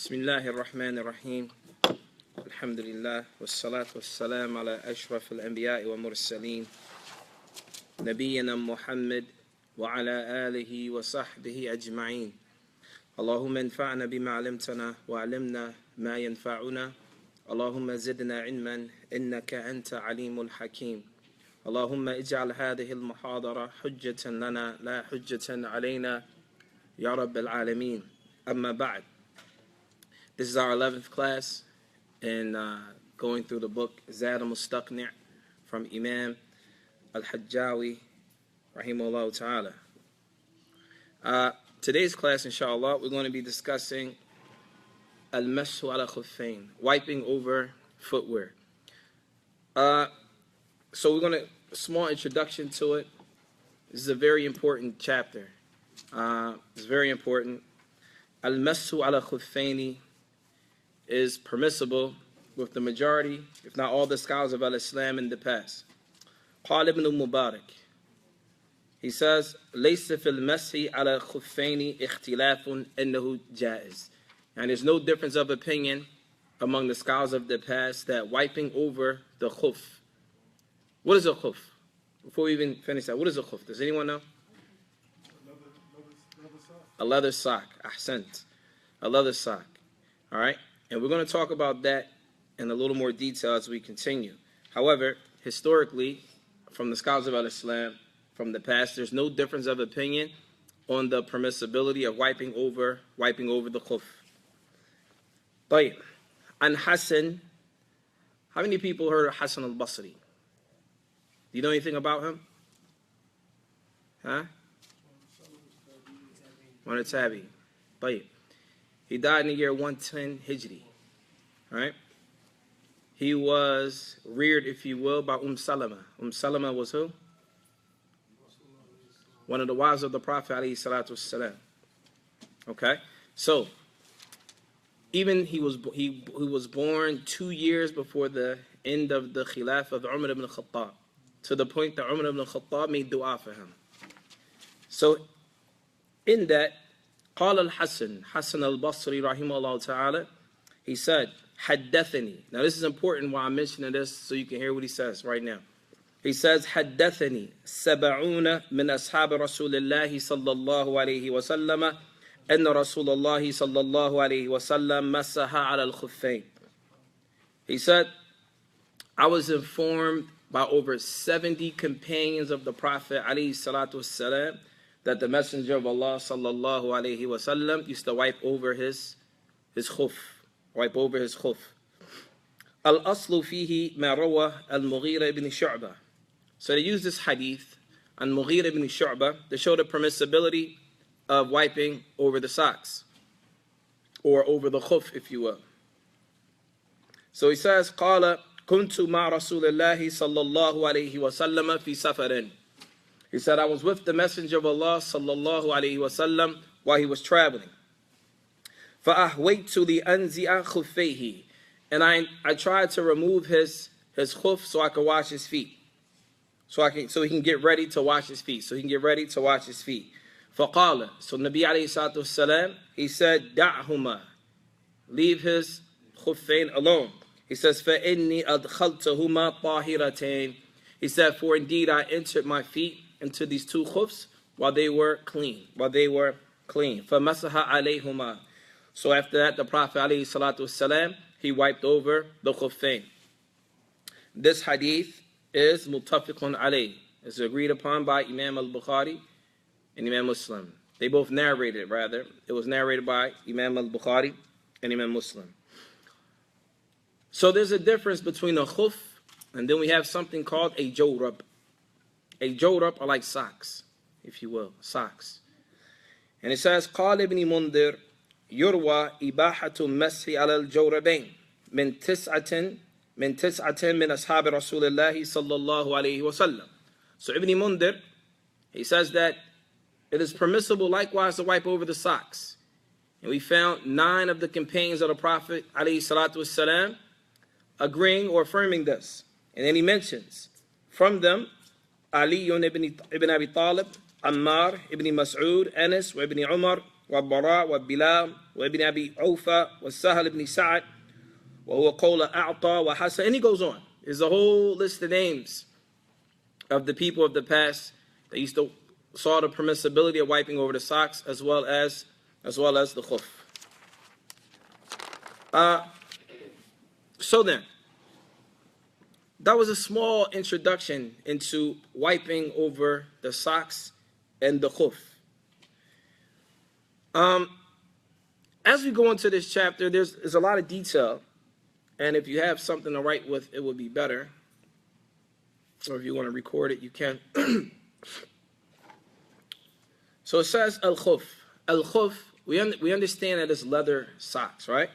بسم الله الرحمن الرحيم الحمد لله والصلاة والسلام على أشرف الأنبياء والمرسلين نبينا محمد وعلى آله وصحبه أجمعين اللهم انفعنا بما علمتنا وعلمنا ما ينفعنا اللهم زدنا علما إنك أنت عليم الحكيم اللهم اجعل هذه المحاضرة حجة لنا لا حجة علينا يا رب العالمين أما بعد. This is our 11th class in going through the book Zaad Al-Mustaq'ni from Imam Al-Hajjawi rahimahullah ta'ala. Today's class, inshallah, we're going to be discussing Al-Mashu ala khuffayn, wiping over footwear. So we're going to, a small introduction to it. This is a very important chapter. It's very important. Al-Mashu ala khuffayn is permissible with the majority, if not all the scholars of al-Islam in the past. Qala ibn Mubarak, he says, لَيْسَ فِي الْمَسْحِ عَلَى الْخُفَّيْنِ اخْتِلَافٌ إِنَّهُ جَائِزٌ. And there's no difference of opinion among the scholars of the past that wiping over the khuf. What is a khuf? Before we even finish that, what is a khuf? Does anyone know? A leather sock. Ahsant. A leather sock. All right? And we're going to talk about that in a little more detail as we continue. However, historically, from the scholars of al-Islam, from the past, there's no difference of opinion on the permissibility of wiping over the khuf. But and Hassan, how many people heard of Hassan al-Basri? Do you know anything about him? Huh? One of Tabi. But he died in the year 110 Hijri. Right? He was reared, if you will, by Salama. Salama was who? One of the wives of the Prophet alayhi salatu wassalam. Okay? So, even he was born 2 years before the end of the Khilaf of Umar ibn Khattab, to the point that Umar ibn Khattab made dua for him. So, in that, قال الحسن Hassan al-Basri rahimahullah ta'ala, he said, حدثني. Now this is important why I'm mentioning this so you can hear what he says right now. He says, حدثني سبعون من أصحاب رسول الله صلى الله عليه وسلم أن رسول الله صلى الله عليه وسلم مسح على الخفين. He said, I was informed by over 70 companions of the Prophet عليه الصلاة والسلام that the Messenger of Allah sallallahu alayhi wasallam used to wipe over his khuf. Al-aslu fihi ma rawa al-Mughira ibn Shu'bah. So they use this hadith on Mughira ibn Shu'bah to show the permissibility of wiping over the socks, or over the khuf, if you will. So he says, قال كنت مع رسول الله صلى الله عليه وسلم في سفر. He said, I was with the Messenger of Allah sallallahu alayhi wasallam while he was traveling. فَأَحْوَيْتُ لِأَنْزِعَ خُفَّيْهِ. And I tried to remove his khuf so I could wash his feet. So he can get ready to wash his feet. فَقَالَ. So Nabi alayhi salatu wasalam, he said, دَعْهُمَا. Leave his khuffayn alone. He says, فَإِنِّي أَدْخَلْتَهُمَا طَاهِرَتَيْن. He said, for indeed I entered my feet into these two khufs while they were clean. فَمَسَحَ عَلَيْهُمَا. So after that, the Prophet alayhi salatu wasalam, he wiped over the khuffayn. This hadith is muttafiqun alayh. It's agreed upon by Imam Al-Bukhari and Imam Muslim. They both narrated, rather. It was narrated by Imam Al-Bukhari and Imam Muslim. So there's a difference between a khuf and then we have something called a jawrab. A jawrab are like socks, if you will, socks. And it says, قال ابن منذر يروى إباحة المسح على الجوربين من تسعة من أصحاب رسول الله صلى الله عليه وسلم. So Ibn Mundhir, he says that it is permissible likewise to wipe over the socks. And we found 9 of the companions of the Prophet alayhi salatu wasalam agreeing or affirming this. And then he mentions from them Ali ibn Abi Talib, Ammar ibn Mas'ud, Anas ibn Umar, والبراء وبلال وابن أبي عوفة والسهل بن سعد وهو قول أعطى وحسن. And he goes on. There's a whole list of names of the people of the past that used to saw the permissibility of wiping over the socks as well as the khuf. So then, that was a small introduction into wiping over the socks and the khuf. As we go into this chapter, there's a lot of detail, and if you have something to write with, it would be better. Or if you want to record it, you can. So it says al-khuf. Al-khuf, we understand that it's leather socks, right?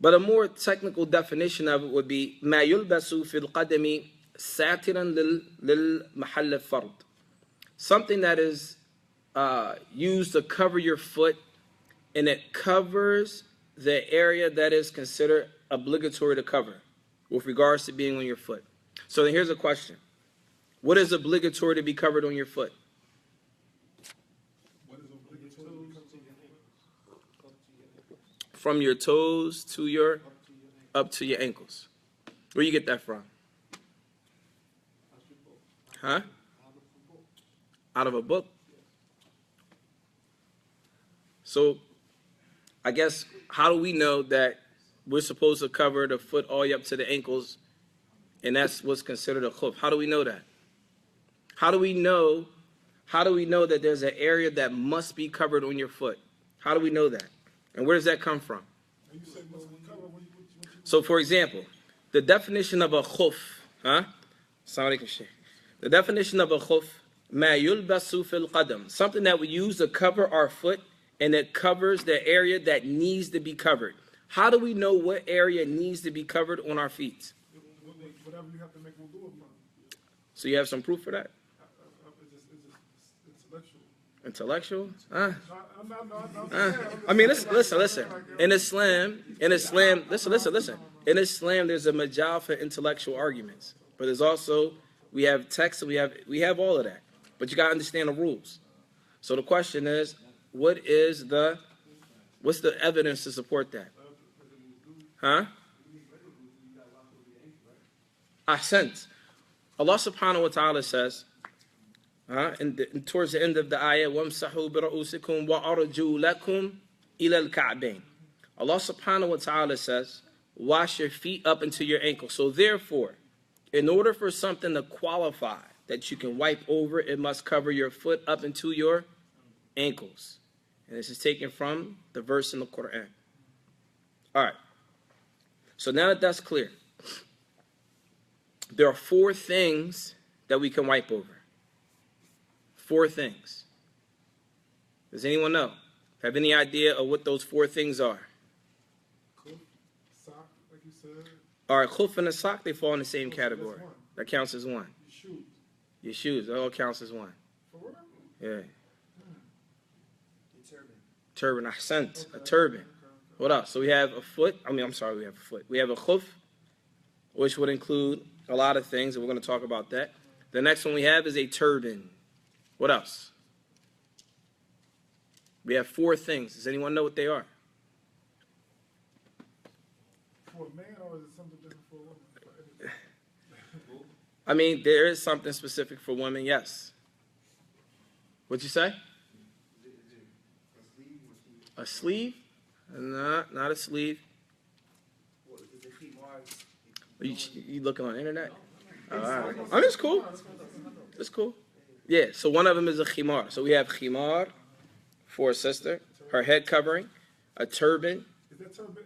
But a more technical definition of it would be ما يلبس في القدم ساترا للمحل الفرد. Something that is used to cover your foot, and it covers the area that is considered obligatory to cover with regards to being on your foot. So here's a question. What is obligatory to be covered on your foot? From your toes to your, up to your ankles. Where you get that from? Huh? Out of a book? So, I guess, how do we know that we're supposed to cover the foot all the way up to the ankles, and that's what's considered a khuf? How do we know that? How do we know that there's an area that must be covered on your foot? How do we know that? And where does that come from? So, for example, the definition of a khuf, huh? The definition of a khuf, ما يلبس في القدم, something that we use to cover our foot, and it covers the area that needs to be covered. How do we know what area needs to be covered on our feet? Whatever you have to make wudu upon. So you have some proof for that? It's intellectual. Intellectual? I mean, listen. In Islam, listen. In Islam, there's a majal for intellectual arguments, but there's also, we have text, and we have all of that. But you gotta understand the rules. So the question is, what's the evidence to support that? Huh? Ahsant. Allah subhanahu wa ta'ala says, and towards the end of the ayah, وَامْسَحُوا بِرَؤُوسِكُمْ وَأَرْجُلَكُمْ إِلَى الْكَعْبَيْنِ. Allah subhanahu wa ta'ala says, wash your feet up into your ankles. So therefore, in order for something to qualify that you can wipe over, it must cover your foot up into your ankles. And this is taken from the verse in the Quran. All right. So now that that's clear, there are 4 things that we can wipe over. 4 things. Does anyone know? Have any idea of what those 4 things are? Khuf, sock, like you said. All right, khuf and a sock, they fall in the same category. That counts as 1. Your shoes. Your shoes, that all counts as 1. For real? Yeah. Your Turban, ahsant, a turban. What else? So we have a foot. We have a foot. We have a khuf, which would include a lot of things, and we're going to talk about that. The next one we have is a turban. What else? We have 4 things. Does anyone know what they are? For a man, or is it something different for a woman? I mean, there is something specific for women, yes. What'd you say? A sleeve? Not a sleeve. You looking on the internet? All right. Oh, that's cool. That's cool. Yeah, so one of them is a khimar. So we have khimar for a sister, her head covering, a turban. Is that turban?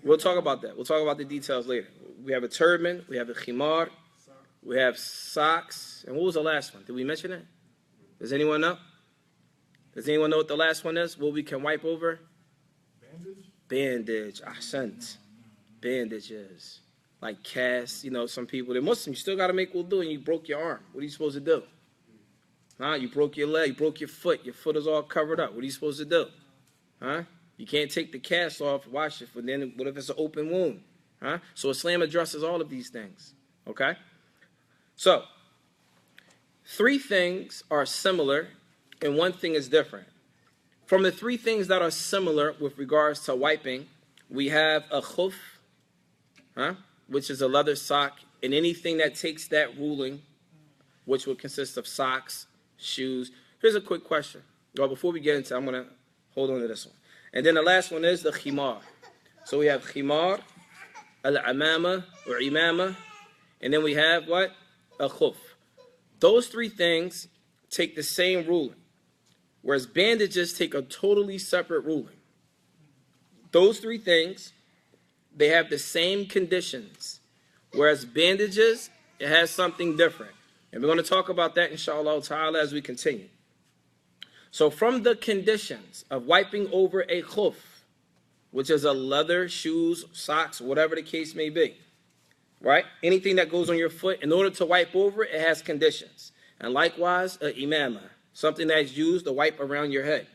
We'll talk about that. We'll talk about the details later. We have a turban, we have a khimar, we have socks. And what was the last one? Did we mention it? Does anyone know? Does anyone know what the last one is? What we can wipe over? Bandage. Ahsant. Bandages. Like casts. You know, some people, they're Muslim. You still got to make wudu and you broke your arm. What are you supposed to do? Huh? You broke your leg. You broke your foot. Your foot is all covered up. What are you supposed to do? Huh? You can't take the cast off, wash it, but then what if it's an open wound? Huh? So Islam addresses all of these things. Okay? So, 3 things are similar and 1 thing is different. from the three things that are similar with regards to wiping, we have a khuf, which is a leather sock, and anything that takes that ruling, which would consist of socks, shoes. Here's a quick question. Well, before we get into it, I'm going to hold on to this one. And then the last one is the khimar. So we have khimar, al-amama or imama, and then we have what? A khuf. Those three things take the same ruling, whereas bandages take a totally separate ruling. Those three things, they have the same conditions, whereas bandages, it has something different. And we're going to talk about that, inshallah ta'ala, as we continue. So from the conditions of wiping over a khuf, which is a leather, shoes, socks, whatever the case may be, right? Anything that goes on your foot, in order to wipe over it, it has conditions. And likewise, a imama, something that's used to wipe around your head.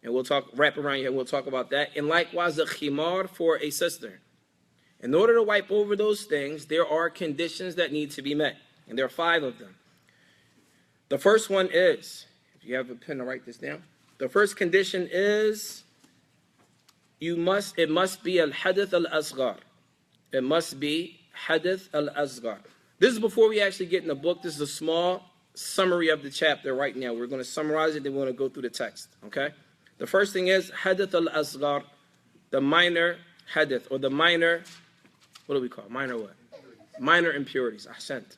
And we'll talk, wrap around your head, we'll talk about that. And likewise, a khimar for a sister. In order to wipe over those things, there are conditions that need to be met. And there are 5 of them. The first one is, if you have a pen to write this down, the first condition is it must be al-hadith al-asghar. It must be hadith al-asghar. This is before we actually get in the book. This is a small summary of the chapter right now. We're going to summarize it, then we're going to go through the text. Okay? The first thing is hadith al-asghar, the minor hadith, or the minor, what do we call it? Minor what? Minor impurities. Ahsant.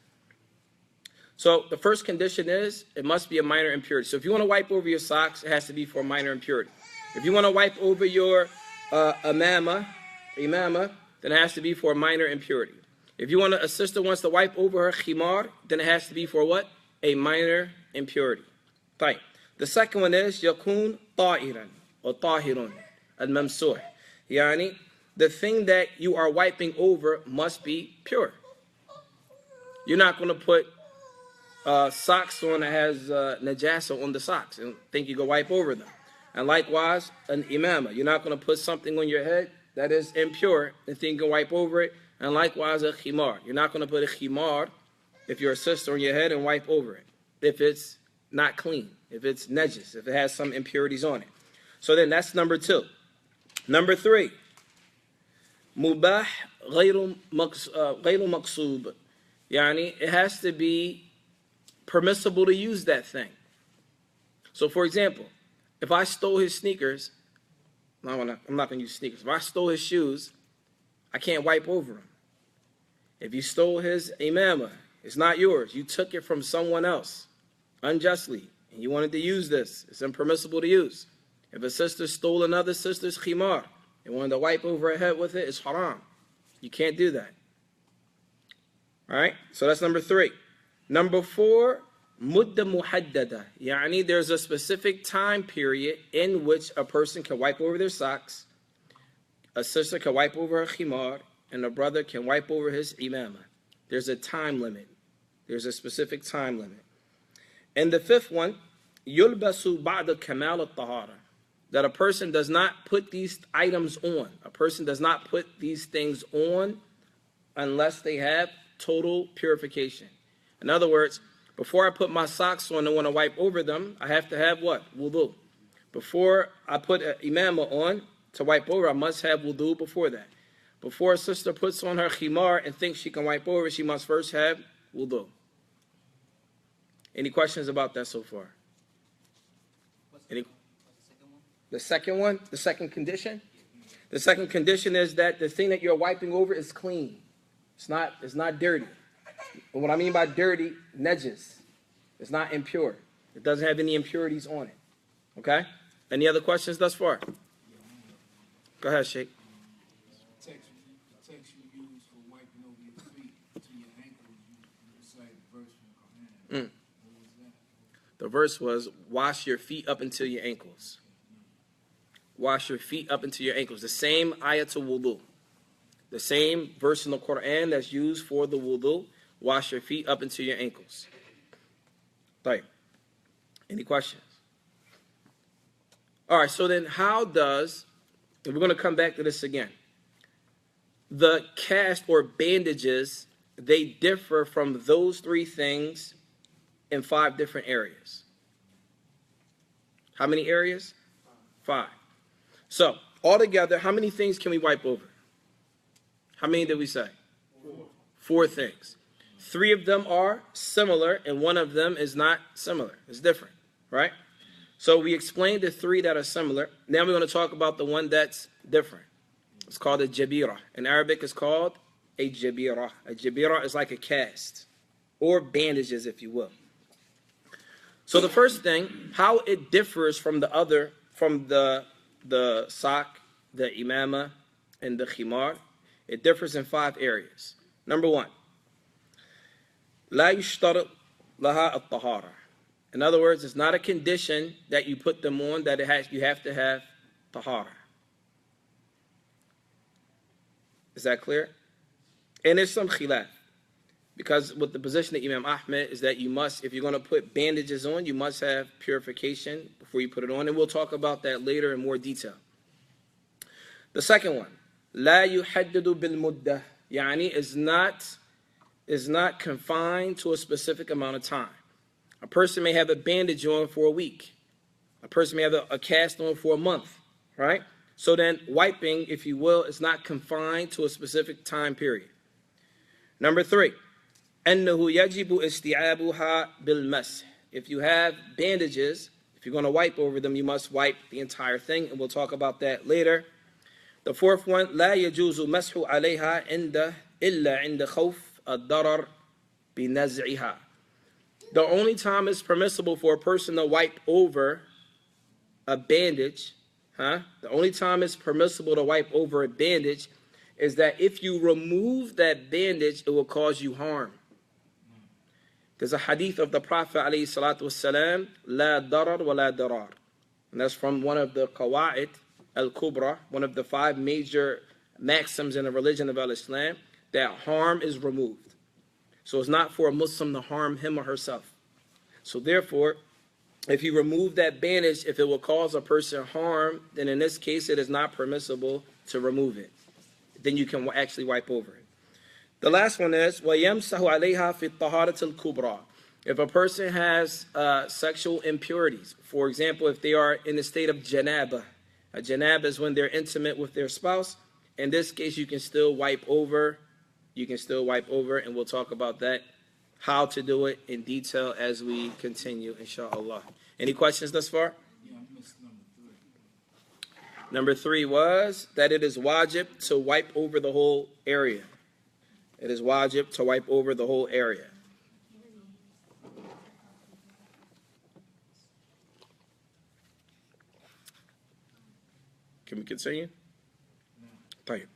So the first condition is it must be a minor impurity. So if you want to wipe over your socks, it has to be for a minor impurity. If you want to wipe over your imama, then it has to be for a minor impurity. If you want a sister wants to wipe over her khimar, then it has to be for what? A minor impurity. Right. The second one is yakun ta'iran or tahirun al-mamsuh. Yani, the thing that you are wiping over must be pure. You're not going to put socks on that has najasa on the socks and think you can wipe over them. And likewise, an imama. You're not going to put something on your head that is impure and think you can wipe over it. And likewise, a khimar. You're not going to put a khimar, if you're a sister, on your head and wipe over it if it's not clean, if it's najis, if it has some impurities on it. So then that's number 2. Number 3, mubah ghayru maqsoob. Yani, it has to be permissible to use that thing. So for example, if I stole his sneakers, I'm not going to use sneakers. If I stole his shoes, I can't wipe over them. If you stole his imama, it's not yours. You took it from someone else unjustly, and you wanted to use this. It's impermissible to use. If a sister stole another sister's khimar and wanted to wipe over her head with it, it's haram. You can't do that. All right? So that's number 3. Number 4, mudda muhaddada. Yani, there's a specific time period in which a person can wipe over their socks, a sister can wipe over her khimar, and a brother can wipe over his imama. There's a time limit. There's a specific time limit. And the 5th one, yulbasu ba'da kamal al-tahara. That a person does not put these items on. A person does not put these things on unless they have total purification. In other words, before I put my socks on and want to wipe over them, I have to have what? Wudu. Before I put an imama on to wipe over, I must have wudu before that. Before a sister puts on her khimar and thinks she can wipe over, she must first have wudu. Any questions about that so far? The second one? The second condition? The second condition is that the thing that you're wiping over is clean. It's not dirty. And what I mean by dirty, najis. It's not impure. It doesn't have any impurities on it. Okay? Any other questions thus far? Go ahead, Sheikh. The text you use for wiping over your feet to your ankles, you recite a verse from Quran. What was that? The verse was, wash your feet up until your ankles. Wash your feet up until your ankles. The same ayatul wudu. The same verse in the Quran that's used for the wudu. Wash your feet up until your ankles. Right. Any questions? All right, so then how does, and we're going to come back to this again, the cast or bandages, they differ from those 3 things in 5 different areas. How many areas? 5. So, altogether, how many things can we wipe over? How many did we say? 4 things. 3 of them are similar, and 1 of them is not similar. It's different, right? So we explained the 3 that are similar. Now we're going to talk about the one that's different. It's called a jabira. In Arabic, it's called a jabira. A jabira is like a cast, or bandages, if you will. So the first thing, how it differs from the other, from the sock, the imama, and the khimar, it differs in 5 areas. Number 1, لا يشترط لها الطهارة. In other words, it's not a condition that you put them on that you have to have tahara. Is that clear? And there's some khilaf. Because with the position of Imam Ahmed is that you must, if you're going to put bandages on, you must have purification before you put it on. And we'll talk about that later in more detail. The second one, لا يحدد بالمدة. يعني is not confined to a specific amount of time. A person may have a bandage on for a week. A person may have a cast on for a month, right? So then wiping, if you will, is not confined to a specific time period. Number 3, أنه يجب استيعابها بالمسح. If you have bandages, if you're going to wipe over them, you must wipe the entire thing, and we'll talk about that later. The 4th one, لا يجوز مسح عليها إلا عند خوف الضرر بنزعها. The only time it's permissible for a person to wipe over a bandage, the only time it's permissible to wipe over a bandage is that if you remove that bandage, it will cause you harm. There's a hadith of the Prophet ﷺ, لا ضرر ولا ضرار. And that's from one of the Qawa'id al-Kubra, one of the 5 major maxims in the religion of Islam, that harm is removed. So it's not for a Muslim to harm him or herself. So therefore, if you remove that bandage, if it will cause a person harm, then in this case it is not permissible to remove it. Then you can actually wipe over it. The last one is وَيَمْسَحُ عَلَيْهَا فِي الطَّهَارَةِ الْكُبْرَى. If a person has sexual impurities, for example, if they are in the state of janaba. A janaba is when they're intimate with their spouse. In this case, you can still wipe over. And we'll talk about that, how to do it in detail as we continue, inshallah. Any questions thus far? Yeah, I missed number 3. Number 3 was that it is wajib to wipe over the whole area. It is wajib to wipe over the whole area. Can we continue? طيب.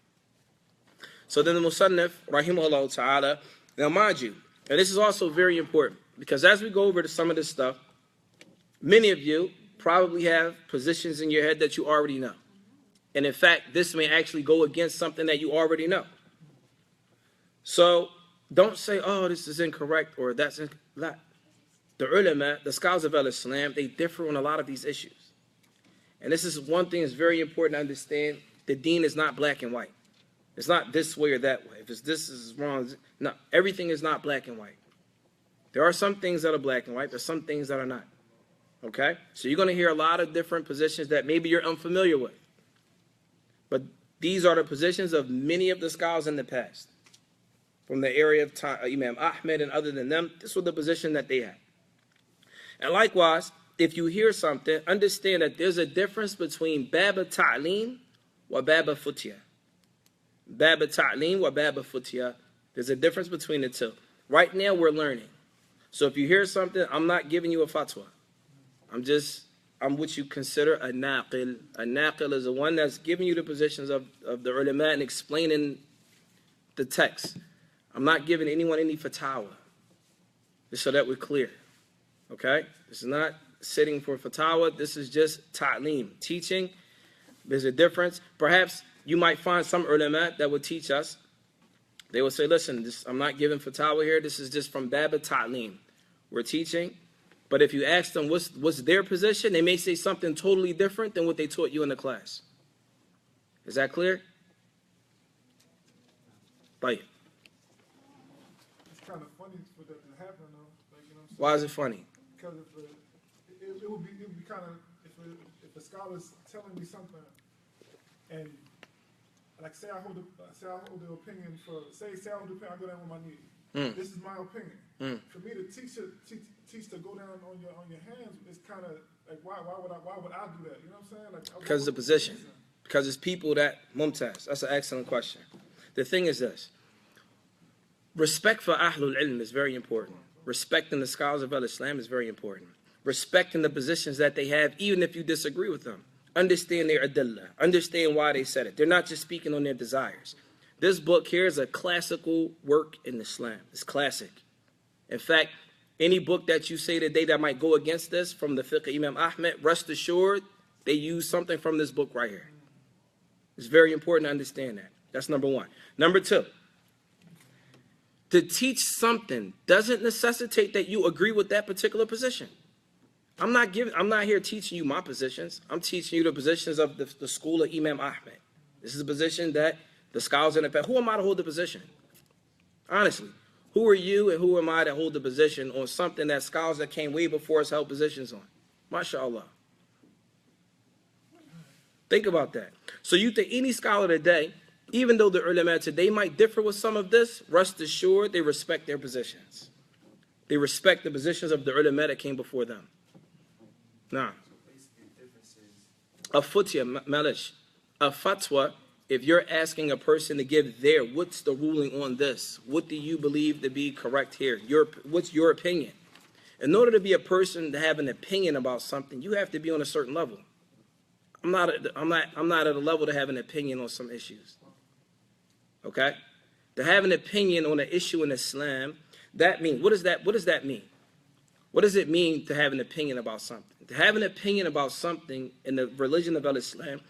So then the Musannif, rahimahullah ta'ala, now mind you, and this is also very important, because as we go over to some of this stuff, many of you probably have positions in your head that you already know. And in fact, this may actually go against something that you already know. So don't say, oh, this is incorrect, or that's incorrect. The ulama, the scholars of Islam, they differ on a lot of these issues. And this is one thing that's very important to understand. The deen is not black and white. It's not this way or that way. If it's this is wrong, no, everything is not black and white. There are some things that are black and white. There's some things that are not. Okay? So you're going to hear a lot of different positions that maybe you're unfamiliar with. But these are the positions of many of the scholars in the past. From the area of Imam Ahmed and other than them, this was the position that they had. And likewise, if you hear something, understand that there's a difference between Baba Ta'lim wa Baba Futya. Baba Ta'lim wa Baba Futya. There's a difference between the two. Right now we're learning. So if you hear something, I'm not giving you a fatwa. I'm what you consider a naqil. A naqil is the one that's giving you the positions of the ulama and explaining the text. I'm not giving anyone any fatawa. Just so that we're clear. Okay? This is not sitting for fatawa. This is just ta'lim, teaching. There's a difference. Perhaps you might find some ulama that would teach us. They would say, listen, I'm not giving fatawa here. This is just from Baba Ta'lim. We're teaching. But if you ask them what's their position, they may say something totally different than what they taught you in the class. Is that clear? Right. It's kind of funny for that to happen, though. Like, you know what I'm saying? Why is it funny? Because it would be kind of, if if a scholar's telling me something, and like say I hold the opinion for say I hold the opinion, I go down on my knee. This is my opinion. For me to teach to go down on your hands is kind of like why would I do that? You know what I'm saying? Like Because of the position. Because it's people that Mumtaz. That's an excellent question. The thing is this. Respect for Ahlul Ilm is very important. Respecting the scholars of Islam is very important. Respecting the positions that they have, even if you disagree with them. Understand their adillah. Understand why they said it. They're not just speaking on their desires. This book here is a classical work in Islam. It's classic. In fact, any book that you say today that might go against this from the fiqh of Imam Ahmed, rest assured, they use something from this book right here. It's very important to understand that. That's number one. Number two, to teach something doesn't necessitate that you agree with that particular position. I'm not here teaching you my positions. I'm teaching you the positions of the school of Imam Ahmed. This is a position that the scholars in the past. Who am I to hold the position? Honestly, who are you and who am I to hold the position on something that scholars that came way before us held positions on? MashaAllah. Think about that. So you think any scholar today, even though the ulama today might differ with some of this, rest assured they respect their positions. They respect the positions of the ulama that came before them. Now, a futya, malish, a fatwa, if you're asking a person to give their, what's the ruling on this? What do you believe to be correct here? What's your opinion? In order to be a person to have an opinion about something, you have to be on a certain level. I'm not at a level to have an opinion on some issues. Okay? To have an opinion on an issue in Islam, that means, what does that mean? What does it mean to have an opinion about something? To have an opinion about something in the religion of Islam,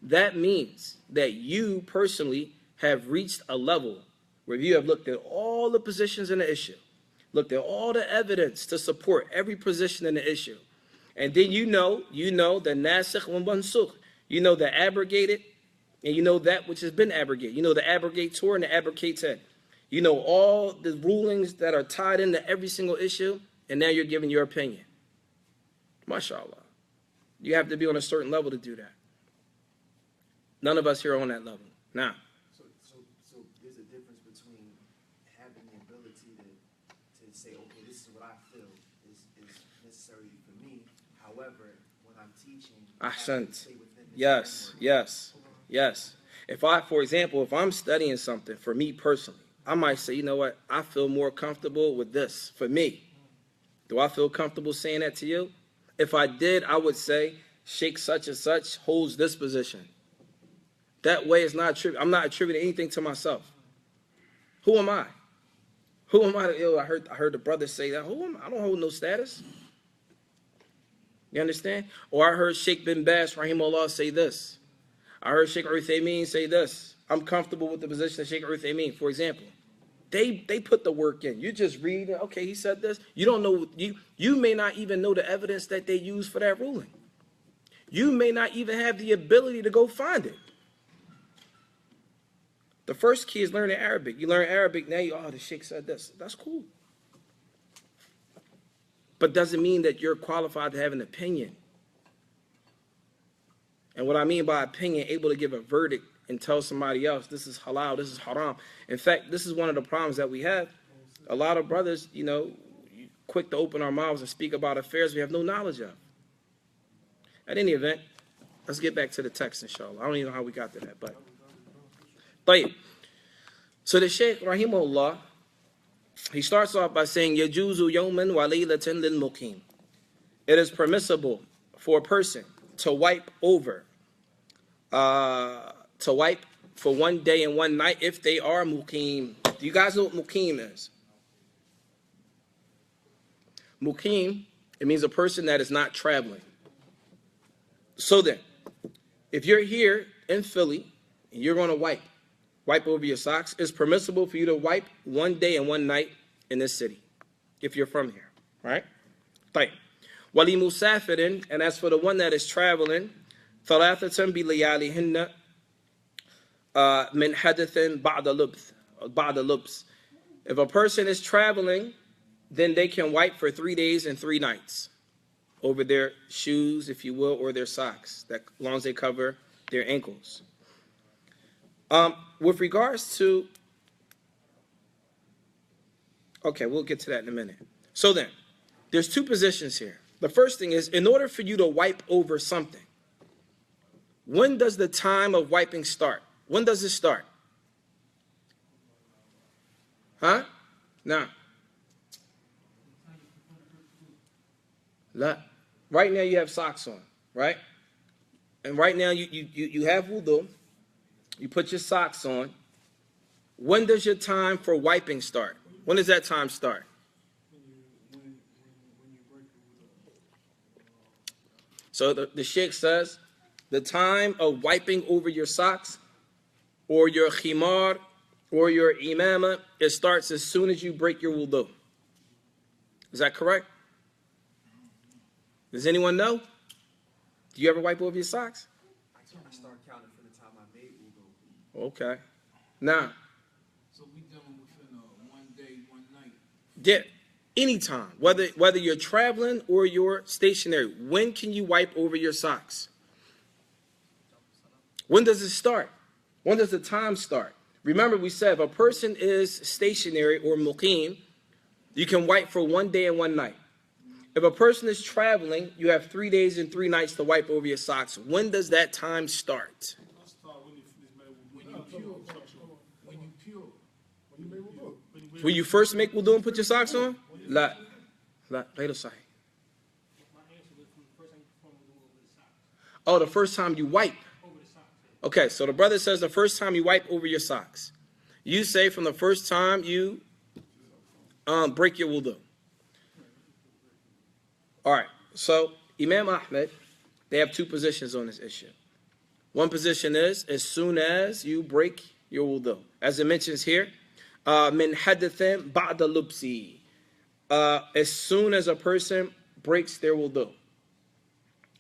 that means that you personally have reached a level where you have looked at all the positions in the issue, looked at all the evidence to support every position in the issue. And then you know the nasikh wa mansukh. You know the abrogated, and you know that which has been abrogated. You know the abrogator and the abrogated. You know all the rulings that are tied into every single issue, and now you're giving your opinion. MashaAllah. You have to be on a certain level to do that. None of us here are on that level. Now. So there's a difference between having the ability to say, okay, this is what I feel is necessary for me. However, when I'm teaching, Ahsant. Yes. For example, if I'm studying something for me personally, I might say, you know what, I feel more comfortable with this for me. Do I feel comfortable saying that to you? If I did, I would say, Sheikh such and such holds this position. That way it's not I'm not attributing anything to myself. Who am I? Who am I? I heard the brother say that. Who am I? I don't hold no status. You understand? Or I heard Sheikh bin Baz, rahimahullah, say this. I heard Sheikh Uthaymeen say this. I'm comfortable with the position of Sheikh Uthaymeen, for example. They put the work in. You just read, okay, he said this. You don't know, you may not even know the evidence that they use for that ruling. You may not even have the ability to go find it. The first key is learning Arabic. You learn Arabic, now the Sheikh said this. That's cool. But doesn't mean that you're qualified to have an opinion. And what I mean by opinion, able to give a verdict and tell somebody else, this is halal, this is haram. In fact, this is one of the problems that we have. A lot of brothers, quick to open our mouths and speak about affairs we have no knowledge of. At any event, let's get back to the text, inshallah. I don't even know how we got to that, but. So the Shaykh, rahimahullah, he starts off by saying, Yajuzu yawman wa laylatin lil muqim. It is permissible for a person to wipe over, for one day and one night if they are muqim. Do you guys know what muqim is? Muqim, it means a person that is not traveling. So then, if you're here in Philly and you're going to wipe over your socks, it's permissible for you to wipe one day and one night in this city, if you're from here, right? Wali musafirin, and as for the one that is traveling, thalathatan bi layalihinna min hadathin ba'da lubs. If a person is traveling, then they can wipe for 3 days and 3 nights. over their shoes, if you will, or their socks, that as long as they cover their ankles. With regards to, okay, we'll get to that in a minute. So then, there's two positions here. The first thing is, in order for you to wipe over something, when does the time of wiping start? When does it start? Huh? Nah. Right now you have socks on, right? And right now you have wudu. You put your socks on. When does your time for wiping start? When does that time start? So the sheikh says, the time of wiping over your socks or your khimar or your imama, it starts as soon as you break your wudu. Is that correct? Does anyone know? Do you ever wipe over your socks? I start counting from the time I made wudu. Okay. Now, So we dealing within one day, one night. yeah, anytime, whether you're traveling or you're stationary, when can you wipe over your socks? When does it start? When does the time start? Remember, we said if a person is stationary or muqim, you can wipe for 1 day and 1 night. If a person is traveling, you have 3 days and 3 nights to wipe over your socks. When does that time start? When you pure. When you pure. When you made wudu. When you first make wudu and put your socks on? La. غير صحيح. Oh, the first time you wipe. Okay, so the brother says the first time you wipe over your socks. You say from the first time you break your wudu. All right, so Imam Ahmed, they have two positions on this issue. One position is as soon as you break your wudu. As it mentions here, min hadathin ba'da lubsi. As soon as a person breaks their wudu.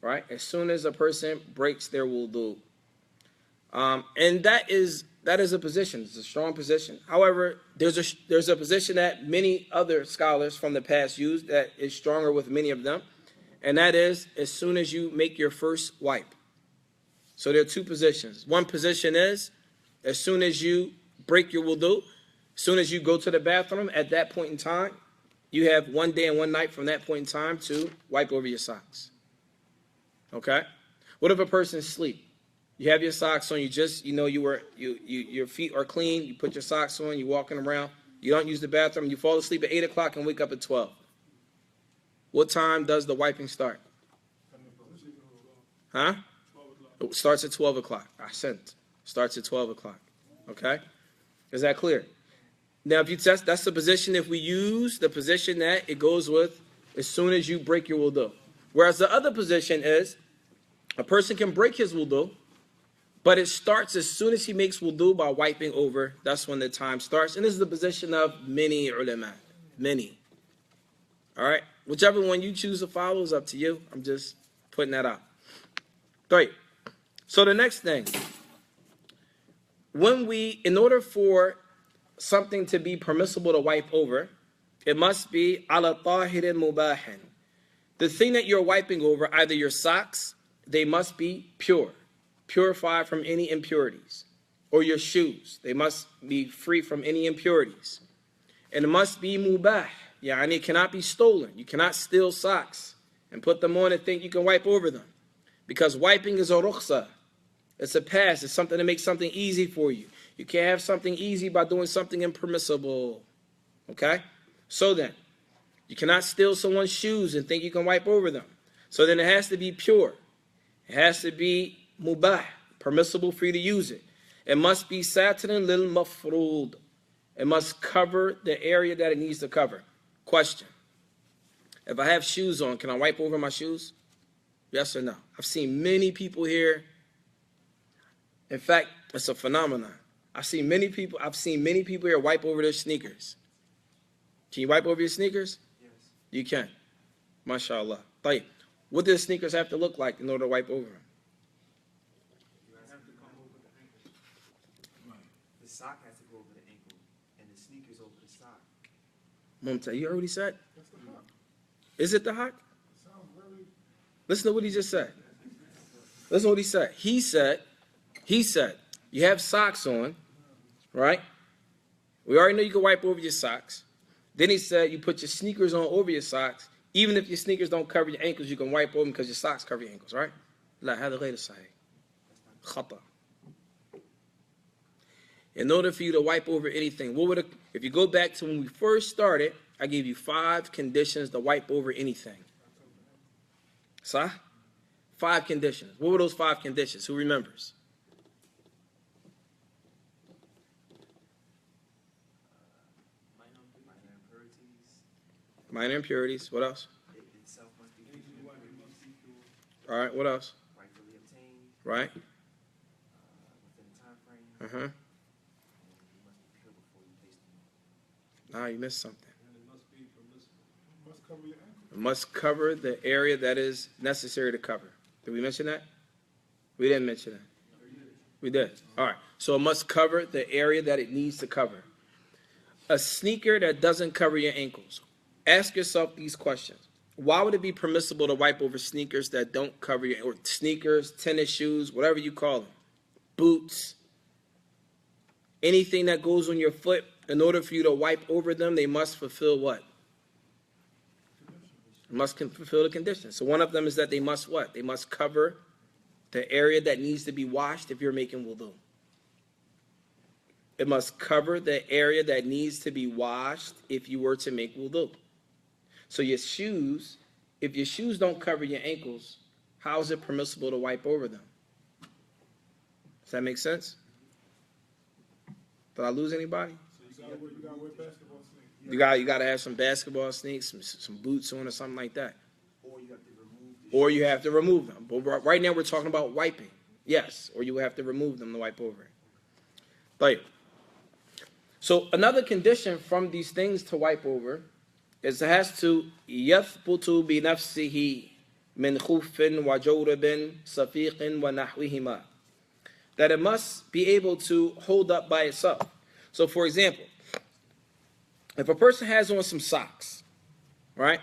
Right? As soon as a person breaks their wudu. And that is a position. It's a strong position. However, there's a position that many other scholars from the past use that is stronger with many of them, and that is as soon as you make your first wipe. So there are two positions. One position is as soon as you break your wudu, as soon as you go to the bathroom, at that point in time, you have 1 day and 1 night from that point in time to wipe over your socks. Okay? What if a person sleep? You have your socks on, your feet are clean, you put your socks on, you're walking around, you don't use the bathroom, you fall asleep at 8 o'clock and wake up at 12. What time does the wiping start? Huh? It starts at 12 o'clock. Ahsant. Starts at 12 o'clock. Okay? Is that clear? Now, if you test, that's the position if we use the position that it goes with as soon as you break your wudu. Whereas the other position is a person can break his wudu, but it starts as soon as he makes wudu by wiping over. That's when the time starts. And this is the position of many ulama. Many. All right? Whichever one you choose to follow is up to you. I'm just putting that out. Great. So the next thing. In order for something to be permissible to wipe over, it must be ala tahirin mubahin. The thing that you're wiping over, either your socks, they must be pure. Purified from any impurities, or your shoes, they must be free from any impurities, and it must be mubah, and it cannot be stolen. You cannot steal socks and put them on and think you can wipe over them, because wiping is a rukhsa, it's a pass, it's something to make something easy for you. You can't have something easy by doing something impermissible. Okay, so then you cannot steal someone's shoes and think you can wipe over them. So then it has to be pure. It has to be mubah, permissible for you to use it. It must be satiran lil mafrood. It must cover the area that it needs to cover. Question. If I have shoes on, can I wipe over my shoes? Yes or no? I've seen many people here. In fact, it's a phenomenon. I've seen many people here wipe over their sneakers. Can you wipe over your sneakers? Yes. You can. MashaAllah. Tayyib. What do the sneakers have to look like in order to wipe over them? The sock has to go over the ankle, and the sneakers over the sock. Mumtaz, you already said? That's the hot. Is it the haq? Sounds very Listen to what he just said. Listen to what he said. He said, you have socks on, right? We already know you can wipe over your socks. Then he said you put your sneakers on over your socks. Even if your sneakers don't cover your ankles, you can wipe over them because your socks cover your ankles, right? لا هذا غير صحيح. خطأ. In order for you to wipe over anything, if you go back to when we first started, I gave you 5 conditions to wipe over anything. Sah? 5 conditions. What were those 5 conditions? Who remembers? Minor impurities. What else? It itself must be pure. All right. What else? Rightfully obtained. Right. Within a time frame. Uh-huh. And you must be pure before you place them on. Nah, you missed something. And it must be permissible. Must cover your ankle. It must cover the area that is necessary to cover. Did we mention that? We didn't mention that. We did. All right. So it must cover the area that it needs to cover. A sneaker that doesn't cover your ankles. Ask yourself these questions. Why would it be permissible to wipe over sneakers that don't cover your, or sneakers, tennis shoes, whatever you call them, boots, anything that goes on your foot? In order for you to wipe over them, they must fulfill what? Must fulfill the conditions. So one of them is that they must what? They must cover the area that needs to be washed if you're making wudu. It must cover the area that needs to be washed if you were to make wudu. So your shoes, if your shoes don't cover your ankles, how is it permissible to wipe over them? Does that make sense? Did I lose anybody? You gotta wear basketball sneakers. You got to have some basketball sneaks, some boots on or something like that. Or you have to remove the Or you have to remove them. But right now we're talking about wiping. Yes, or you have to remove them to wipe over it. But so another condition from these things to wipe over is it has to يَثْبُتُ بِنَفْسِهِ مِنْ خُفٍ وَجَوْرَبٍ صَفِيقٍ وَنَحْوِهِمَا. That it must be able to hold up by itself. So for example, if a person has on some socks, right?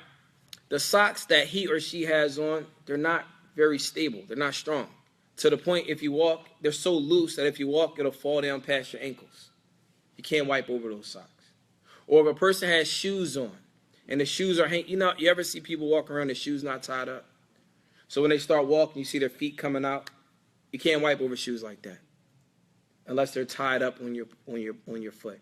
The socks that he or she has on, they're not very stable. They're not strong. To the point if you walk, they're so loose that if you walk, it'll fall down past your ankles. You can't wipe over those socks. Or if a person has shoes on, and the shoes are hanging, you ever see people walk around, the shoes not tied up? So when they start walking, you see their feet coming out. You can't wipe over shoes like that unless they're tied up on your foot.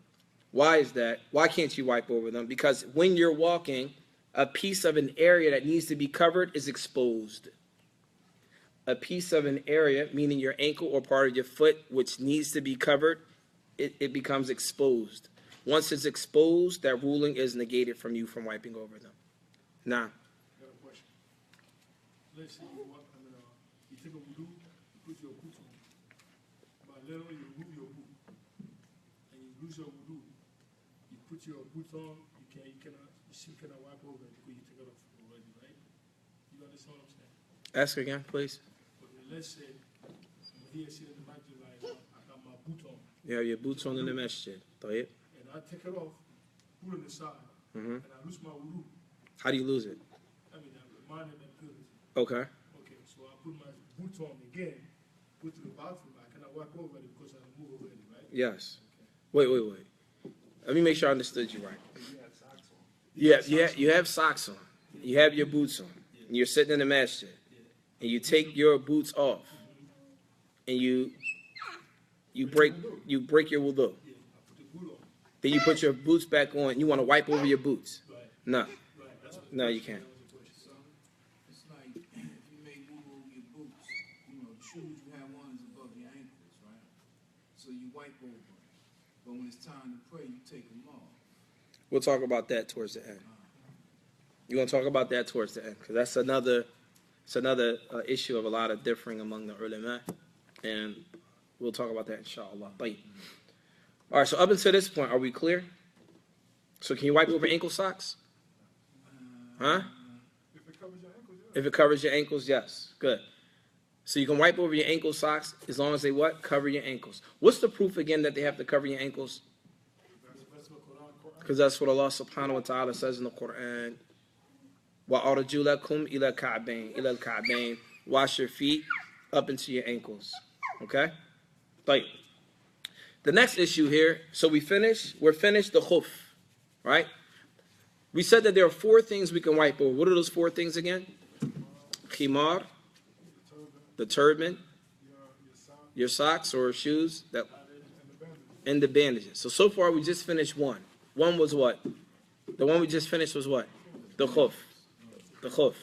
Why is that? Why can't you wipe over them? Because when you're walking, a piece of an area that needs to be covered is exposed. A piece of an area, meaning your ankle or part of your foot, which needs to be covered, it becomes exposed. Once it's exposed, that ruling is negated from you from wiping over them. Now, I got a question. Let's say you take a wudu, you put your boot on. But later on you remove your boot. And you lose your wudu. You put your boot on, you still cannot wipe over it because you take it off already, right? You understand what I'm saying? ask again, please. Okay, let's say I'm here sitting in the masjid, like I got my boot on. You have your boots on in the masjid. طيب. And I take it off, put it on the side, and I lose my wudu. How do you lose it? I mean, I'm reminded of impurity. Okay. Okay, so I put my boots on again, put to the bathroom. I cannot walk over it because I remove already, right? Yes. Wait. Let me make sure I understood you right. You have socks on. You have socks on. You have your boots on. And you're sitting in the masjid. And you take your boots off. And you break your wudu. Yeah, I put the boot on. Then you put your boots back on. You want to wipe over your boots. Right, No. right. That's what No, you can't. that was the question. So it's like if you make wudu over your boots, the shoes you have on is above your ankles, right? So you wipe over them. But when it's time to pray, you take them off. We'll talk about that towards the end. You're going to talk about that towards the end. Because that's another issue of a lot of differing among the ulama. And we'll talk about that inshallah. All right, so up until this point, are we clear? So can you wipe over ankle socks? Huh? If it covers your ankles, yeah. If it covers your ankles, yes. Good. So you can wipe over your ankle socks as long as they what? Cover your ankles. What's the proof again that they have to cover your ankles? That's what Quran. Because that's what Allah subhanahu wa ta'ala says in the Quran. وَأَرْجُلَكُمْ إِلَى الْكَعْبَيْنِ. Wash your feet up into your ankles. Okay? Right. The next issue here, so we're finished the khuf, right? We said that there are 4 things we can wipe over. What are those 4 things again? Khimar, the turban, your socks or shoes, and the bandages. So far we just finished one. One was what? The one we just finished was what? The khuf. The khuf.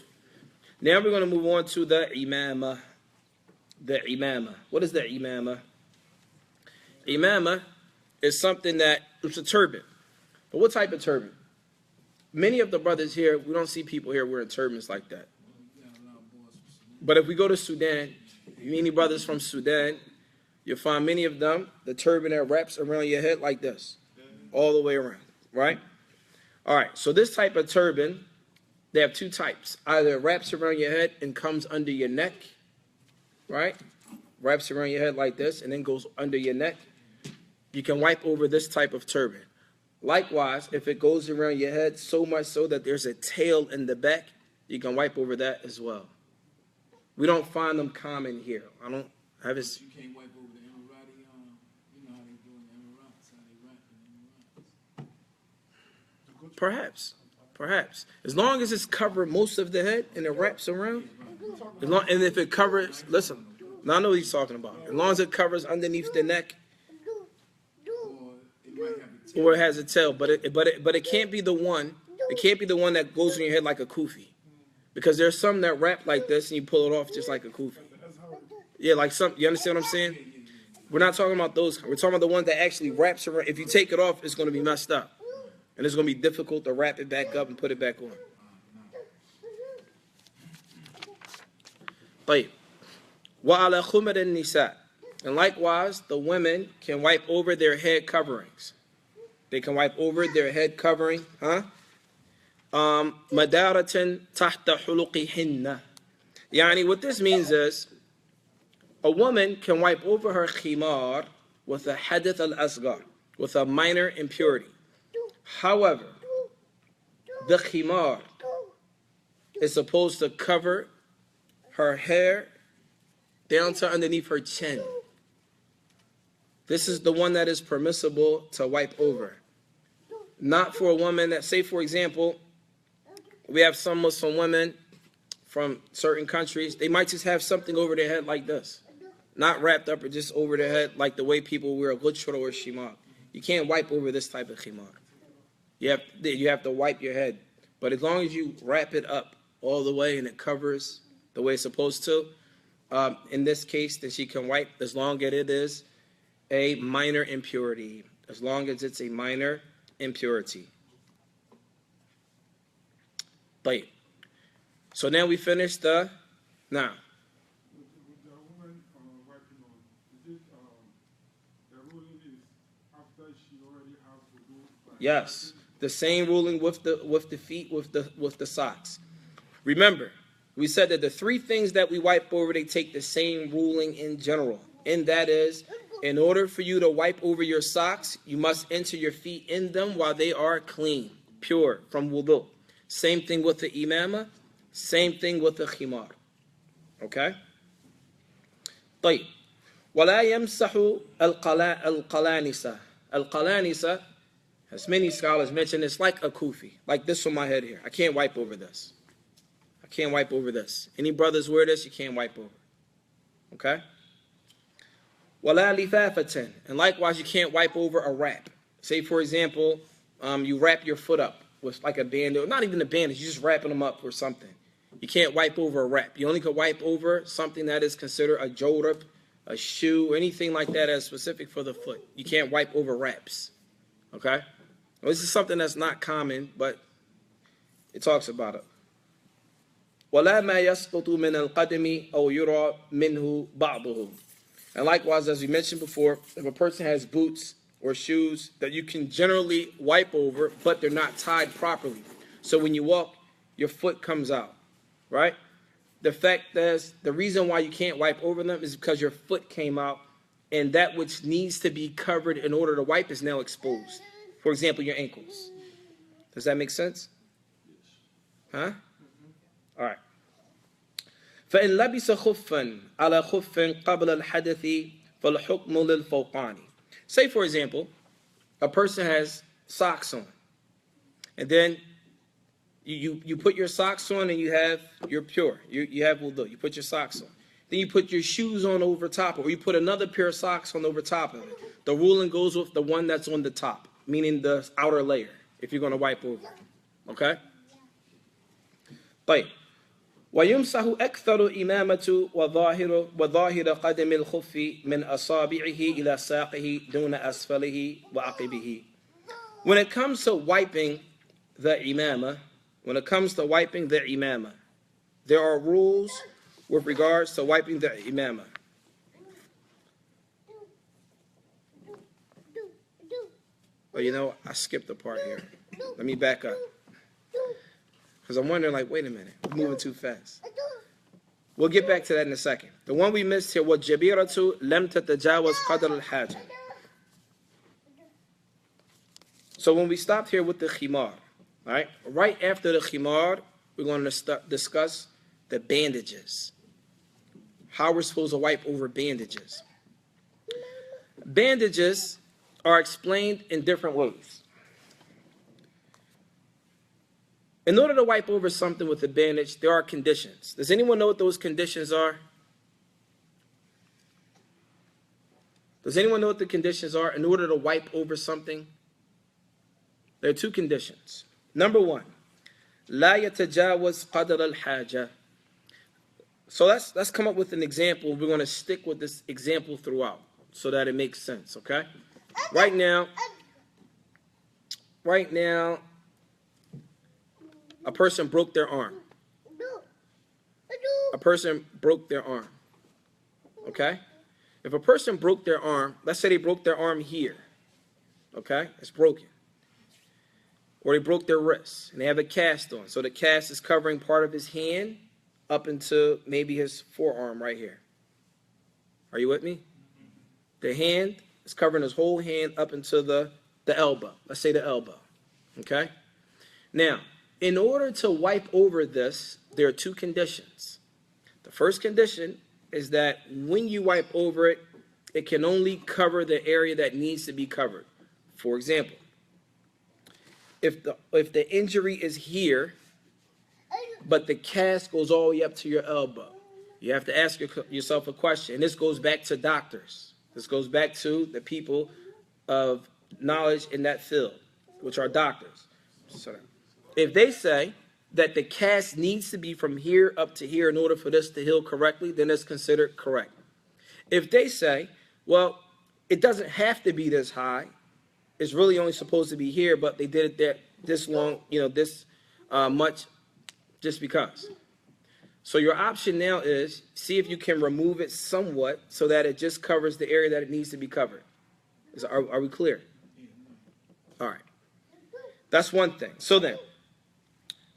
Now we're going to move on to the imama. The imama. What is the imama? Imama is something that, it's a turban. But what type of turban? Many of the brothers here, we don't see people here wearing turbans like that. But if we go to Sudan, many brothers from Sudan, you'll find many of them, the turban that wraps around your head like this, all the way around, right? All right, so this type of turban, they have 2 types. Either it wraps around your head and comes under your neck, right? Wraps around your head like this and then goes under your neck. You can wipe over this type of turban. Likewise, if it goes around your head so much so that there's a tail in the back, you can wipe over that as well. We don't find them common here. I don't have it. You can't wipe over the Emirati, you know how they do in the Emirates, how they wrap in the Emirates. Perhaps. As long as it's covered most of the head and it wraps around, and if it covers, listen, now I know what he's talking about. As long as it covers underneath the neck, or it has a tail, but it can't be the one. It can't be the one that goes on your head like a kufi, because there's some that wrap like this and you pull it off just like a kufi. Yeah, like some. You understand what I'm saying? We're not talking about those. We're talking about the one that actually wraps around. If you take it off, it's going to be messed up, and it's going to be difficult to wrap it back up and put it back on. طيب. وعلى خمر النساء. And likewise, the women can wipe over their head coverings. They can wipe over their head covering, مدارة تحت حلقهن. Yani what this means is, a woman can wipe over her khimar with a hadith al-asghar, with a minor impurity. However, the khimar is supposed to cover her hair down to underneath her chin. This is the one that is permissible to wipe over. Not for a woman that, say for example, we have some Muslim women from certain countries, they might just have something over their head like this. Not wrapped up or just over their head like the way people wear a guchra or shimar. You can't wipe over this type of khimar. You have to wipe your head. But as long as you wrap it up all the way and it covers the way it's supposed to, in this case, then she can wipe as long as it is a minor impurity. As long as it's a minor impurity. طيب. So now we finished the... Now. Yes, the same ruling with the feet, with the socks. Remember, we said that the 3 things that we wipe over, they take the same ruling in general. And that is, in order for you to wipe over your socks, you must enter your feet in them while they are clean, pure, from wudu. Same thing with the imama, same thing with the khimar. Okay? طيب. ولا يمسح القلانسة. القلانسة, as many scholars mention, it's like a kufi, like this on my head here. I can't wipe over this. I can't wipe over this. Any brothers wear this, you can't wipe over. Okay? وَلَا لِفَافَةً. And likewise, you can't wipe over a wrap. Say, for example, you wrap your foot up with like a bandage, or not even a bandage, you're just wrapping them up or something. You can't wipe over a wrap. You only can wipe over something that is considered a jorab, a shoe, or anything like that that's specific for the foot. You can't wipe over wraps. Okay? Well, this is something that's not common, but it talks about it. وَلَا مَا يَسْقُطُ مِنَ الْقَدَمِ أَوْ يُرَى مِنْهُ بَعْضُهُ. And likewise, as we mentioned before, if a person has boots or shoes that you can generally wipe over, but they're not tied properly. So when you walk, your foot comes out, right? The fact is, the reason why you can't wipe over them is because your foot came out, and that which needs to be covered in order to wipe is now exposed. For example, your ankles. Does that make sense? Huh? All right. فإن لبس خفا على خف قبل الحدث فالحكم للفوقاني. Say, for example, a person has socks on, and then you put your socks on and you're pure. You have wudu. You put your socks on. Then you put your shoes on over top, or you put another pair of socks on over top of it. The ruling goes with the one that's on the top, meaning the outer layer, if you're going to wipe over. Okay? طيب. ويمسح أكثر إمامة وظاهر قدم الخف من أصابعه إلى ساقه دون أسفله وعقبه. When it comes to wiping the imama, there are rules with regards to wiping the imama. Oh, I skipped a part here. Let me back up. Because I'm wondering, wait a minute, we're moving too fast. We'll get back to that in a second. The one we missed here was جبيرة لم تتجاوز قدر الحاجة. So when we stopped here with the khimar, right after the khimar, we're going to discuss the bandages. How we're supposed to wipe over bandages. Bandages are explained in different ways. In order to wipe over something with a bandage, there are conditions. Does anyone know what those conditions are? Does anyone know what the conditions are in order to wipe over something? There are two conditions. Number one, لا يتجاوز قدر الحاجة. So let's come up with an example. We're going to stick with this example throughout so that it makes sense, okay? Right now, a person broke their arm. Okay? If a person broke their arm, let's say they broke their arm here. Okay? It's broken. Or they broke their wrist and they have a cast on. So the cast is covering part of his hand up into maybe his forearm right here. Are you with me? The hand is covering his whole hand up into the elbow. Let's say the elbow. Okay? Now, in order to wipe over this, there are two conditions. The first condition is that when you wipe over it, it can only cover the area that needs to be covered. For example, if the injury is here, but the cast goes all the way up to your elbow, you have to ask yourself a question. And this goes back to doctors. This goes back to the people of knowledge in that field, which are doctors. If they say that the cast needs to be from here up to here in order for this to heal correctly, then it's considered correct. If they say, well, it doesn't have to be this high, it's really only supposed to be here, but they did it there this long, this much, just because. So your option now is see if you can remove it somewhat so that it just covers the area that it needs to be covered. Are we clear? All right. That's one thing. So then,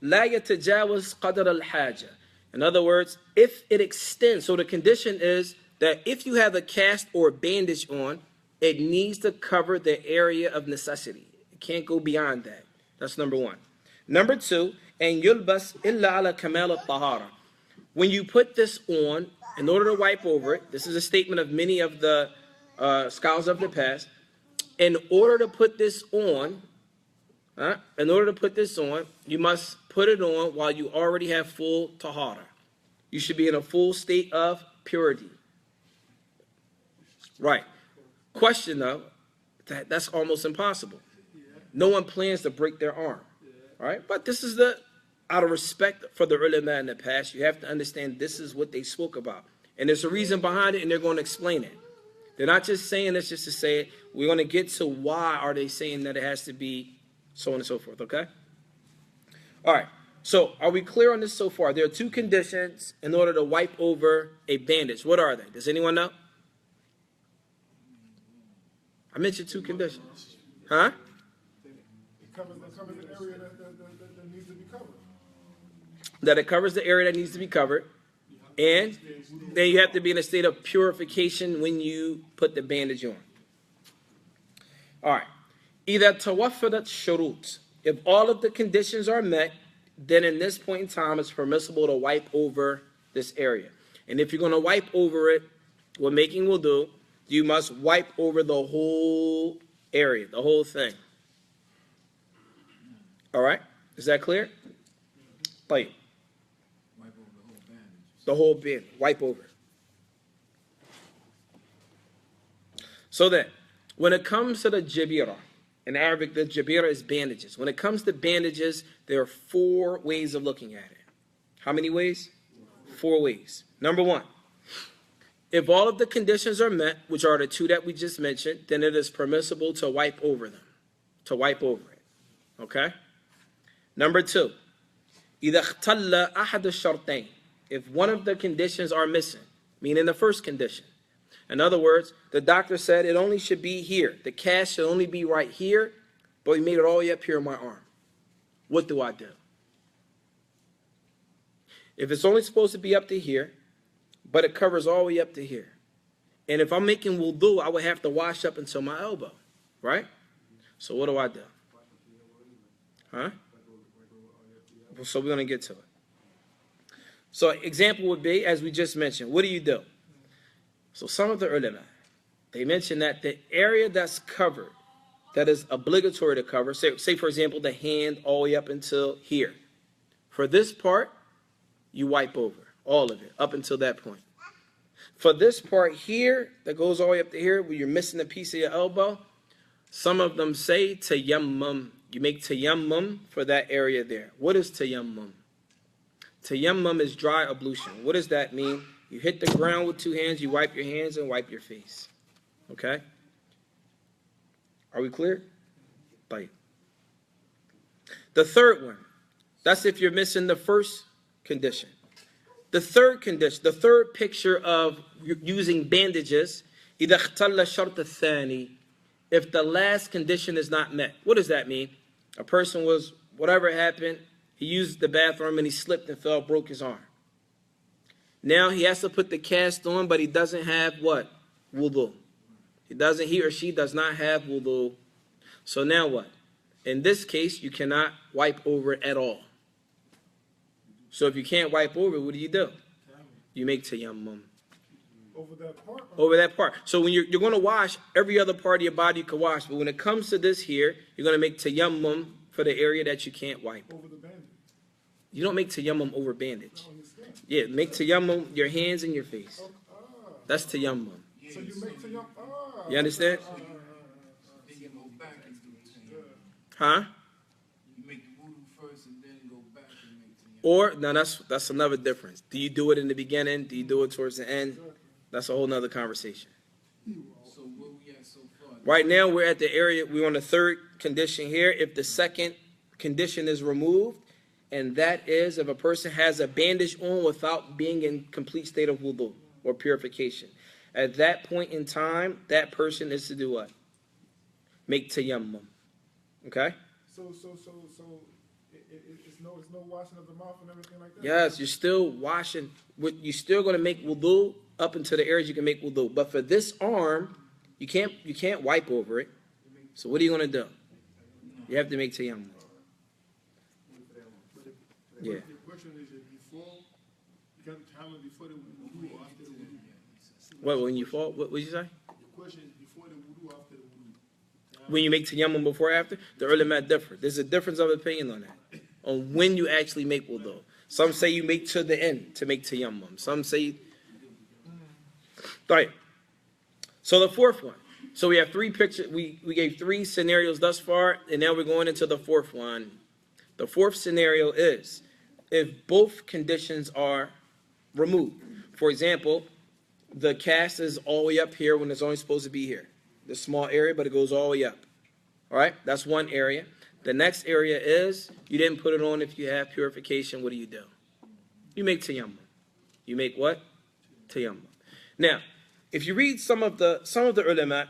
لا يتجاوز قدر الحاجة. In other words, if it extends, so the condition is that if you have a cast or a bandage on, it needs to cover the area of necessity. It can't go beyond that. That's number one. Number two, and يلبس إلا على كمال الطهارة. When you put this on, in order to wipe over it, this is a statement of many of the scholars of the past, in order to put this on, you must put it on while you already have full tahara. You should be in a full state of purity. Right. Question though, that's almost impossible. No one plans to break their arm. All right? But this is out of respect for the ulama in the past, you have to understand this is what they spoke about. And there's a reason behind it, and they're going to explain it. They're not just saying this just to say it. We're going to get to why are they saying that it has to be so on and so forth, okay? All right, so are we clear on this so far? There are two conditions in order to wipe over a bandage. What are they? Does anyone know? I mentioned two conditions. Huh? It covers the area that needs to be covered. That it covers the area that needs to be covered. And then you have to be in a state of purification when you put the bandage on. All right. إذا توفرت الشروط. If all of the conditions are met, then in this point in time, it's permissible to wipe over this area. And if you're going to wipe over it when making wudu, you must wipe over the whole area, the whole thing. All right? Is that clear? Like, Wipe over the whole bandage. the whole band. Wipe over. So then, when it comes to the jabira, in Arabic, the jabira is bandages. When it comes to bandages, there are 4 ways of looking at it. How many ways? 4 ways. Number 1, if all of the conditions are met, which are the 2 that we just mentioned, then it is permissible to wipe over them, to wipe over it. Okay? Number 2, إذا اختل أحد الشرطين, if one of the conditions are missing, meaning the first condition. In other words, the doctor said it only should be here. The cast should only be right here, but he made it all the way up here in my arm. What do I do? If it's only supposed to be up to here, but it covers all the way up to here, and if I'm making wudu, I would have to wash up until my elbow, right? So what do I do? Huh? So we're going to get to it. So example would be, as we just mentioned, what do? So some of the ulama, they mention that the area that's covered, that is obligatory to cover, say for example, the hand all the way up until here. For this part, you wipe over all of it up until that point. For this part here, that goes all the way up to here, where you're missing a piece of your elbow, some of them say tayammum. You make tayammum for that area there. What is tayammum? Tayammum is dry ablution. What does that mean? You hit the ground with 2 hands, you wipe your hands and wipe your face. Okay? Are we clear? Bye. The third one, that's if you're missing the first condition. The third condition, the third picture of using bandages, إذا اختل الشرط الثاني, if the last condition is not met. What does that mean? A person was, whatever happened, he used the bathroom and he slipped and fell, broke his arm. Now he has to put the cast on, but he doesn't have what? Wudu. He or she does not have wudu. So now what? In this case, you cannot wipe over it at all. So if you can't wipe over it, what do? You make tayammum. Over that part? Over that part. So when you're going to wash, every other part of your body you can wash. But when it comes to this here, you're going to make tayammum for the area that you can't wipe. Over the bandage? You don't make tayammum over bandage. On your skin? Yeah, make tayammum your hands and your face. Oh, That's tayammum. so you make tayammum? You understand? Then you go back and do tayammum. Huh? You make the wudu first and then go back and make tayammum. Or, now that's another difference. Do you do it in the beginning? Do you do it towards the end? That's a whole nother conversation. So where we at so far? Right now, we're at the area, we're on the third condition here. If the second condition is removed, and that is if a person has a bandage on without being in complete state of wudu or purification. At that point in time, that person is to do what? Make tayammum. Okay? So it's no washing of the mouth and everything like that? Yes, you're still washing. You're still going to make wudu up into the areas you can make wudu. But for this arm, you can't wipe over it. So what are you going to do? You have to make tayammum. Yeah. The question is before, you got to time it before the wudu or after the wudu? What, when you fall? What did you say? The question is before the wudu or after the wudu? When you make tayammum before or after? The ulama differ. There's a difference of opinion on that. On when you actually make wudu. Some say you make to the end to make tayammum. Some say... Right. So the fourth one. So we have 3 pictures. We gave 3 scenarios thus far, and now we're going into the fourth one. The fourth scenario is if both conditions are removed. For example, the cast is all the way up here when it's only supposed to be here. The small area, but it goes all the way up. All right? That's one area. The next area is you didn't put it on if you have purification. What do? You make tayammum. You make what? Tayammum. Now, if you read some of the ulama,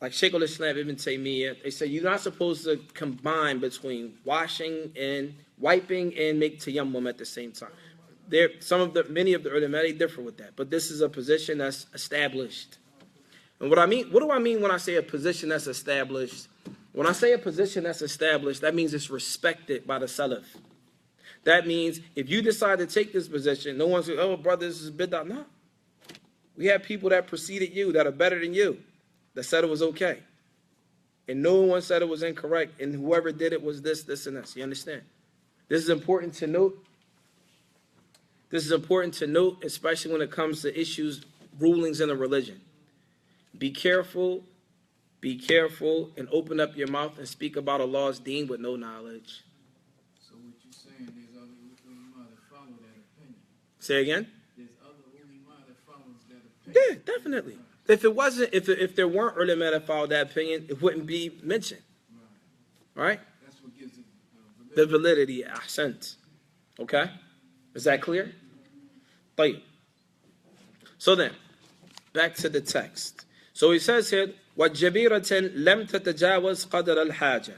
like Shaykh al-Islam Ibn Taymiyyah, they say you're not supposed to combine between washing and wiping and make tayammum at the same time. Many of the ulama, they differ with that, but this is a position that's established. And what do I mean when I say a position that's established? When I say a position that's established, that means it's respected by the Salaf. That means if you decide to take this position, no one's going, oh, brother, this is bid'ah. No. We have people that preceded you that are better than you that said it was okay. And no one said it was incorrect. And whoever did it was this, this, and this. You understand? This is important to note. This is important to note, especially when it comes to issues, rulings in a religion. Be careful, and open up your mouth and speak about Allah's deen with no knowledge. So what you're saying, there's other ulama that follow that opinion. Say again? There's other ulama that follows that opinion. Yeah, definitely. If it wasn't, if there weren't ulama that followed that opinion, it wouldn't be mentioned. Right? That's what gives it The validity, ahsant. Okay? Is that clear? طيب. So then, back to the text. So he says here, وَالْجَبِيرَةً لَمْ تَتَجَاوَزْ قَدْرَ الْحَاجَةِ.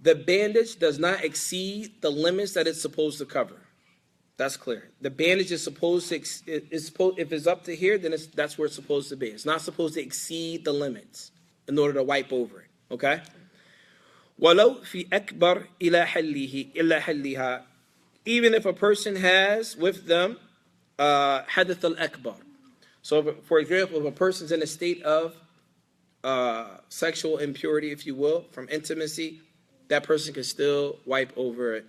The bandage does not exceed the limits that it's supposed to cover. That's clear. The bandage is supposed to, if it's up to here, then that's where it's supposed to be. It's not supposed to exceed the limits in order to wipe over it. Okay? وَلَوْ فِي أَكْبَرْ إِلَى حَلِّهَا. Even if a person has with them حَدَثَ الْأَكْبَرِ. So, for example, if a person's in a state of sexual impurity, if you will, from intimacy, that person can still wipe over it.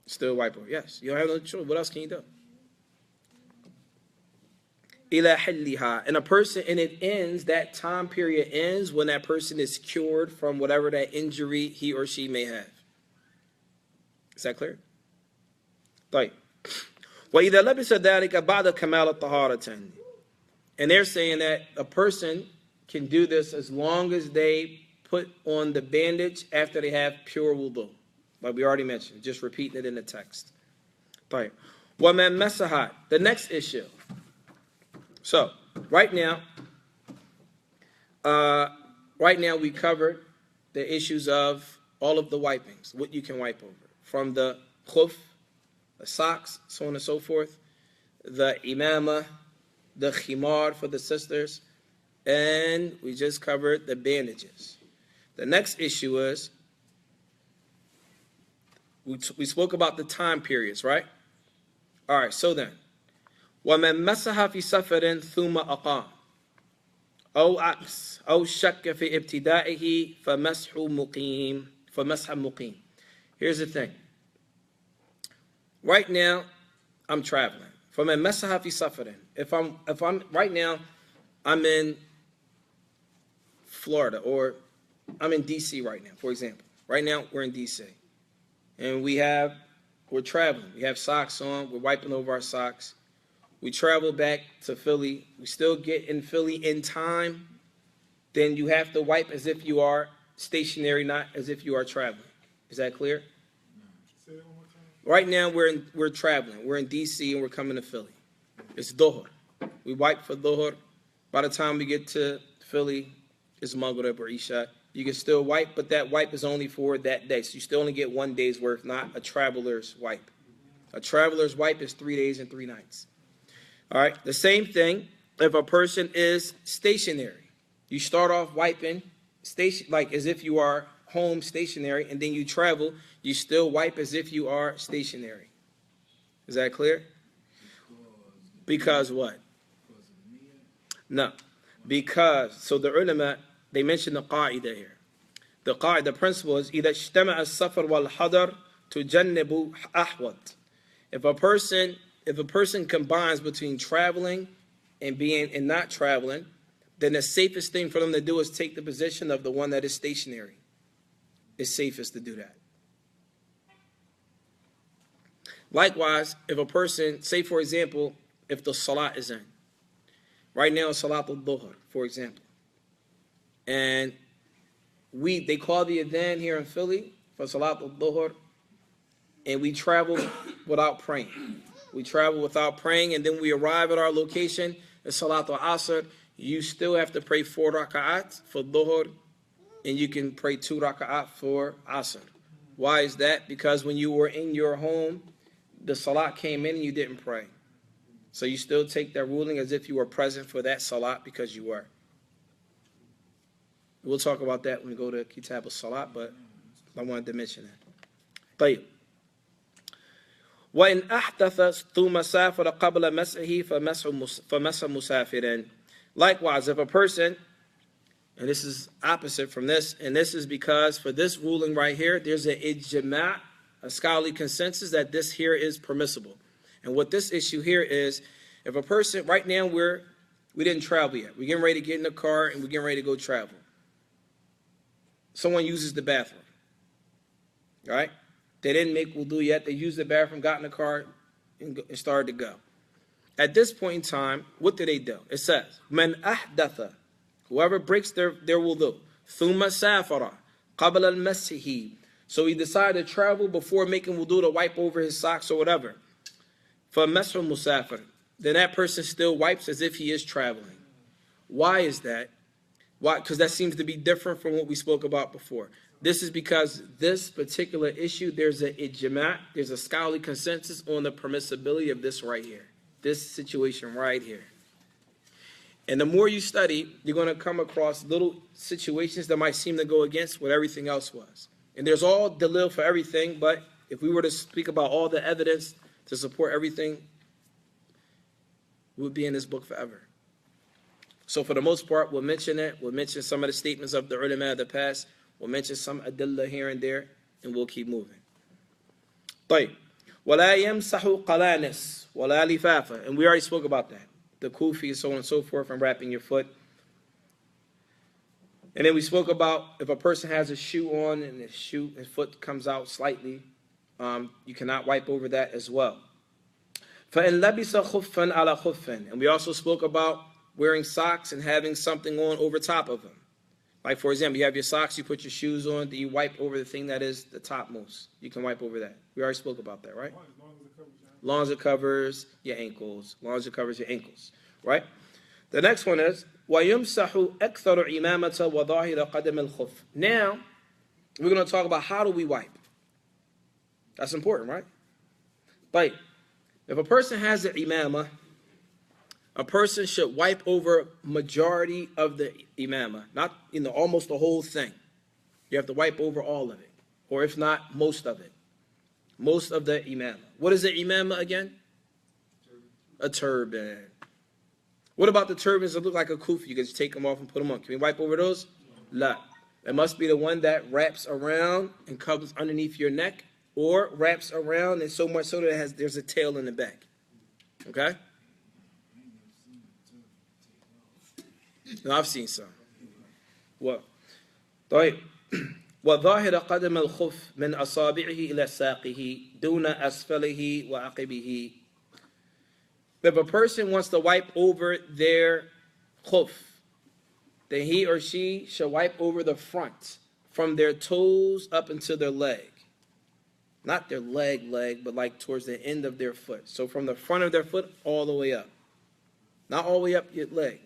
Still wipe over. Yes, you don't have no choice. What else can you do? إِلَى حَلِّهَا. And it ends, that time period ends when that person is cured from whatever that injury he or she may have. Is that clear? طيب. وَإِذَا لَبِسَ ذَلِكَ بَعْدَ كَمَالَ الطَّهَارَةِ. And they're saying that a person can do this as long as they put on the bandage after they have pure wudu. Like we already mentioned, just repeating it in the text. طيب. وَمَنْ مَسَحَ. The next issue. So, right now we covered the issues of all of the wipings, what you can wipe over. From the khuf, the socks, so on and so forth, the imama, the khimar for the sisters, and we just covered the bandages. The next issue is, we spoke about the time periods, right? All right, so then, وَمَنْ مَسَحَ فِي سَفَرٍ ثُمَّ أَقَامَ أو عكس أو شك في ابتدائه فمسح مقيم. Here's the thing. Right now, I'm traveling. فَمَنْ مَسَحَ فِي سَفَرٍ. If I'm right now, I'm in Florida, or I'm in DC right now, for example. Right now, we're in DC. And we're traveling. We have socks on. We're wiping over our socks. We travel back to Philly. We still get in Philly in time. Then you have to wipe as if you are stationary, not as if you are traveling. Is that clear? Say it one more time. Right now we're traveling. We're in DC and we're coming to Philly. It's Dhuhr. We wipe for Dhuhr. By the time we get to Philly, it's Maghrib or Isha. You can still wipe, but that wipe is only for that day. So you still only get 1 day's worth, not a traveler's wipe. A traveler's wipe is 3 days and 3 nights. All right, the same thing if a person is stationary. You start off wiping like as if you are home stationary, and then you travel, you still wipe as if you are stationary. Is that clear? Because what? No. Because, so the ulama, they mention the qaida here. The principle is إِذَا اجْتَمَعَ السَّفَرُ وَالْحَضَرُ تُجَنِّبُ أَحْوَطِ. If a person combines between traveling and not traveling, then the safest thing for them to do is take the position of the one that is stationary. It's safest to do that. Likewise, if a person, say for example, if the salat is in. Right now, Salat al-Dhuhr, for example. And they call the adhan here in Philly for Salat al-Dhuhr, and we travel without praying. We travel without praying, and then we arrive at our location, at Salat al-Asr. You still have to pray 4 raka'at for Dhuhr, and you can pray 2 raka'at for Asr. Why is that? Because when you were in your home, the Salat came in and you didn't pray. So you still take that ruling as if you were present for that Salat because you were. We'll talk about that when we go to Kitab al-Salat, but I wanted to mention that. طيب. وإن أحدث ثم سافر قبل مسحه فمسح مسافر. Likewise, if a person, and this is opposite from this, and this is because for this ruling right here, there's an ijma', a scholarly consensus that this here is permissible. And what this issue here is, if a person, right now we didn't travel yet. We're getting ready to get in the car and we're getting ready to go travel. Someone uses the bathroom. All right? They didn't make wudu yet. They used the bathroom, got in the car, and started to go. At this point in time, what do they do? It says, "Man ahdatha," whoever breaks their wudu, "thumma safara qabla al-masihi." So he decided to travel before making wudu to wipe over his socks or whatever. فَمَسْحُ musafir. Then that person still wipes as if he is traveling. Why is that? Why? Because that seems to be different from what we spoke about before. This is because this particular issue, there's a ijma', there's a scholarly consensus on the permissibility of this right here. This situation right here. And the more you study, you're going to come across little situations that might seem to go against what everything else was. And there's all dalil for everything, but if we were to speak about all the evidence to support everything, we would be in this book forever. So for the most part, we'll mention it. We'll mention some of the statements of the ulama of the past. We'll mention some adillah here and there, and we'll keep moving. طيب. وَلَا يَمْسَحُ قَلَانِسْ وَلَا لِفَافَ. And we already spoke about that. The kufi, so on and so forth, and wrapping your foot. And then we spoke about if a person has a shoe on and his foot comes out slightly, you cannot wipe over that as well. فَإِنْ لَبِسَ خُفًّا عَلَى خُفٍّ. And we also spoke about wearing socks and having something on over top of them. Like, for example, you have your socks, you put your shoes on, then you wipe over the thing that is the topmost. You can wipe over that. We already spoke about that, right? As long as it covers your ankles. As long as it covers your ankles, right? The next one is, وَيُمْسَحُ أَكْثَرُ عِمَامَةَ وَظَاهِرَ قَدَمِ الْخُفِّ. Now, we're going to talk about how do we wipe. That's important, right? But if a person has an imamah, a person should wipe over majority of the imamah, not almost the whole thing. You have to wipe over all of it, or if not, most of it. Most of the imamah. What is the imamah again? A turban. What about the turbans that look like a kufi? You can just take them off and put them on. Can we wipe over those? La. It must be the one that wraps around and covers underneath your neck, or wraps around and so much so that there's a tail in the back. Okay? No, I've seen some. What? طيب. وظاهر قدم الخف من أصابعه إلى ساقه دون أسفله وعقبه. If a person wants to wipe over their khuf, then he or she should wipe over the front, from their toes up into their leg. Not their leg, but like towards the end of their foot. So from the front of their foot all the way up. Not all the way up your leg.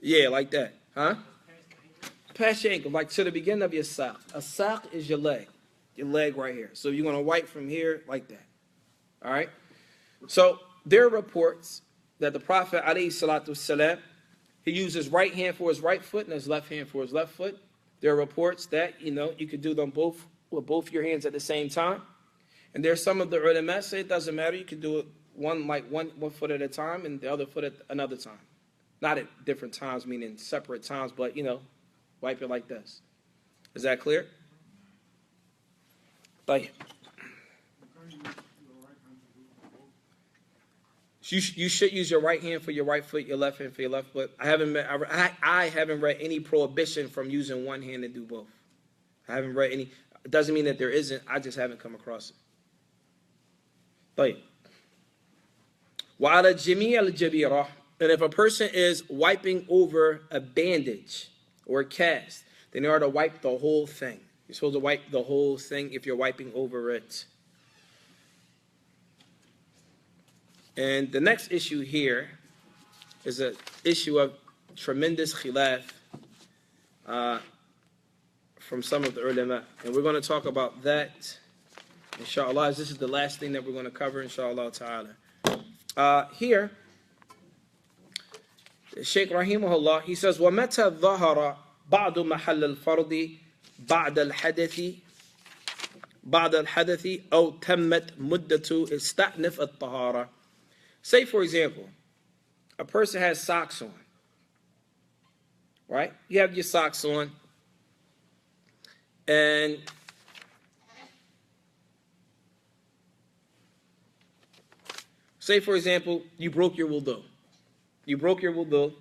Yeah, like that. Huh? Past your ankle, like to the beginning of your sock. A sock is your leg right here. So you're going to wipe from here like that. All right? So there are reports that the Prophet, alayhi salatu wasalam, he used his right hand for his right foot and his left hand for his left foot. There are reports that, you could do them both with both your hands at the same time. And there's some of the ulama say it doesn't matter. You can do it one foot at a time and the other foot at another time. Not at different times, meaning separate times, but, wipe it like this. Is that clear? طيب. You should use your right hand for your right foot, your left hand for your left foot. I haven't read any prohibition from using one hand to do both. I haven't read any. It doesn't mean that there isn't. I just haven't come across it. طيب. وعلى جميع الجبيرة. And if a person is wiping over a bandage or a cast, then you are to wipe the whole thing. You're supposed to wipe the whole thing if you're wiping over it. And the next issue here is an issue of tremendous khilaf from some of the ulama. And we're going to talk about that, inshallah. This is the last thing that we're going to cover, inshallah ta'ala. Here, Shaykh Rahimahullah, he says, وَمَتَى ظَهَرَ بَعْضُ مَحَلَّ الْفَرْضِ بعد الحدث أو تمت مدة استأنف الطهارة. Say, for example, a person has socks on, right? You have your socks on, and say, for example, you broke your wudu. You broke your wudu.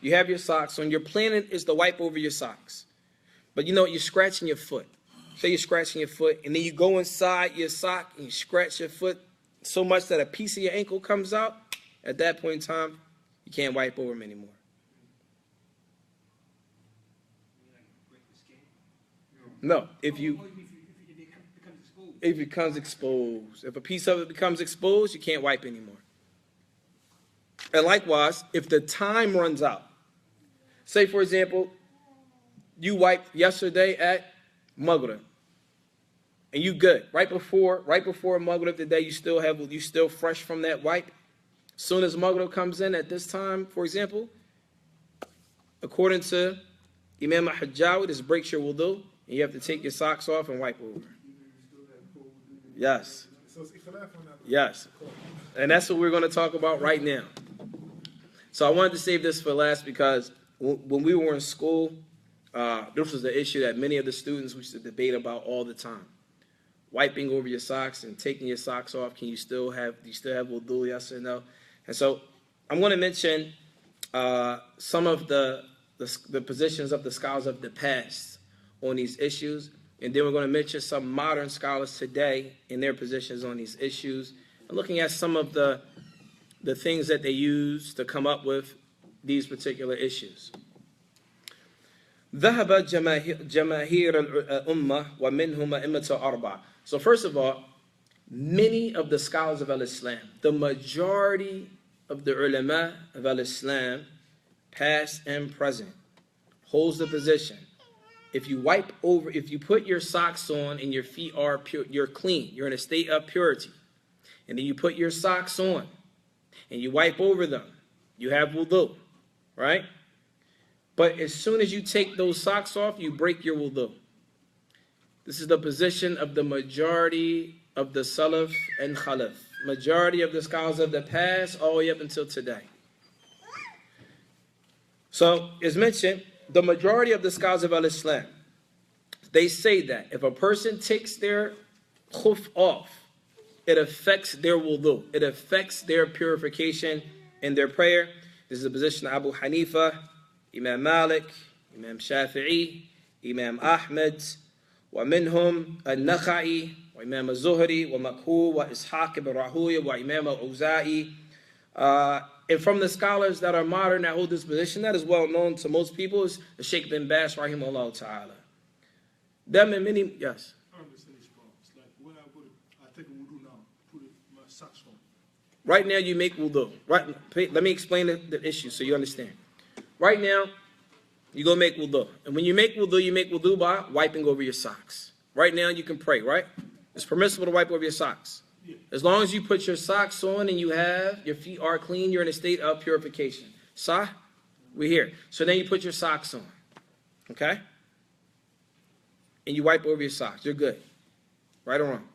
You have your socks on. Your plan is to wipe over your socks. But you know, you're scratching your foot. Say you're scratching your foot, and then you go inside your sock and you scratch your foot so much that a piece of your ankle comes out. At that point in time, you can't wipe over them anymore. No, if it becomes exposed. If a piece of it becomes exposed, you can't wipe anymore. And likewise, if the time runs out. Say, for example, you wiped yesterday at Maghrib, and you good. Right before Maghrib today, you still fresh from that wipe. As soon as Maghrib comes in at this time, for example, according to Imam al-Hajjawi, this breaks your wudu, and you have to take your socks off and wipe over. Yes. Yes. And that's what we're going to talk about right now. So I wanted to save this for last because when we were in school, this was the issue that many of the students used to debate about all the time. Wiping over your socks and taking your socks off. Do you still have wudu, yes or no? And so I'm going to mention some of the positions of the scholars of the past on these issues. And then we're going to mention some modern scholars today in their positions on these issues. And looking at some of the things that they use to come up with these particular issues. ذهب جماهير الأمة ومنهم أئمة أربعة. So first of all, many of the scholars of Al-Islam, the majority of the ulama of Al-Islam, past and present, holds the position. If you put your socks on and your feet are pure, you're clean, you're in a state of purity, and then you put your socks on and you wipe over them, you have wudu, right? But as soon as you take those socks off, you break your wudu. This is the position of the majority of the Salaf and Khalaf. Majority of the scholars of the past all the way up until today. So, as mentioned, the majority of the scholars of Al-Islam, they say that if a person takes their khuf off, it affects their wudu. It affects their purification and their prayer. This is the position of Abu Hanifa, Imam Malik, Imam Shafi'i, Imam Ahmed, ومنهم النخعي وإمام الزهري ومكحول وإسحاق بن راهويه وإمام الأوزاعي. And from the scholars that are modern that hold this position, that is well known to most people, is the Sheikh bin Baz, rahimahullah ta'ala. Them and many, yes. I understand this problem. It's like when I take a wudu now, put my socks on. Right now you make wudu. Right, let me explain the issue so you understand. Right now, you go make wudu. And when you make wudu by wiping over your socks. Right now you can pray, right? It's permissible to wipe over your socks. As long as you put your socks on and your feet are clean, you're in a state of purification. Sah, we're here. So then you put your socks on, okay? And you wipe over your socks. You're good. Right or wrong?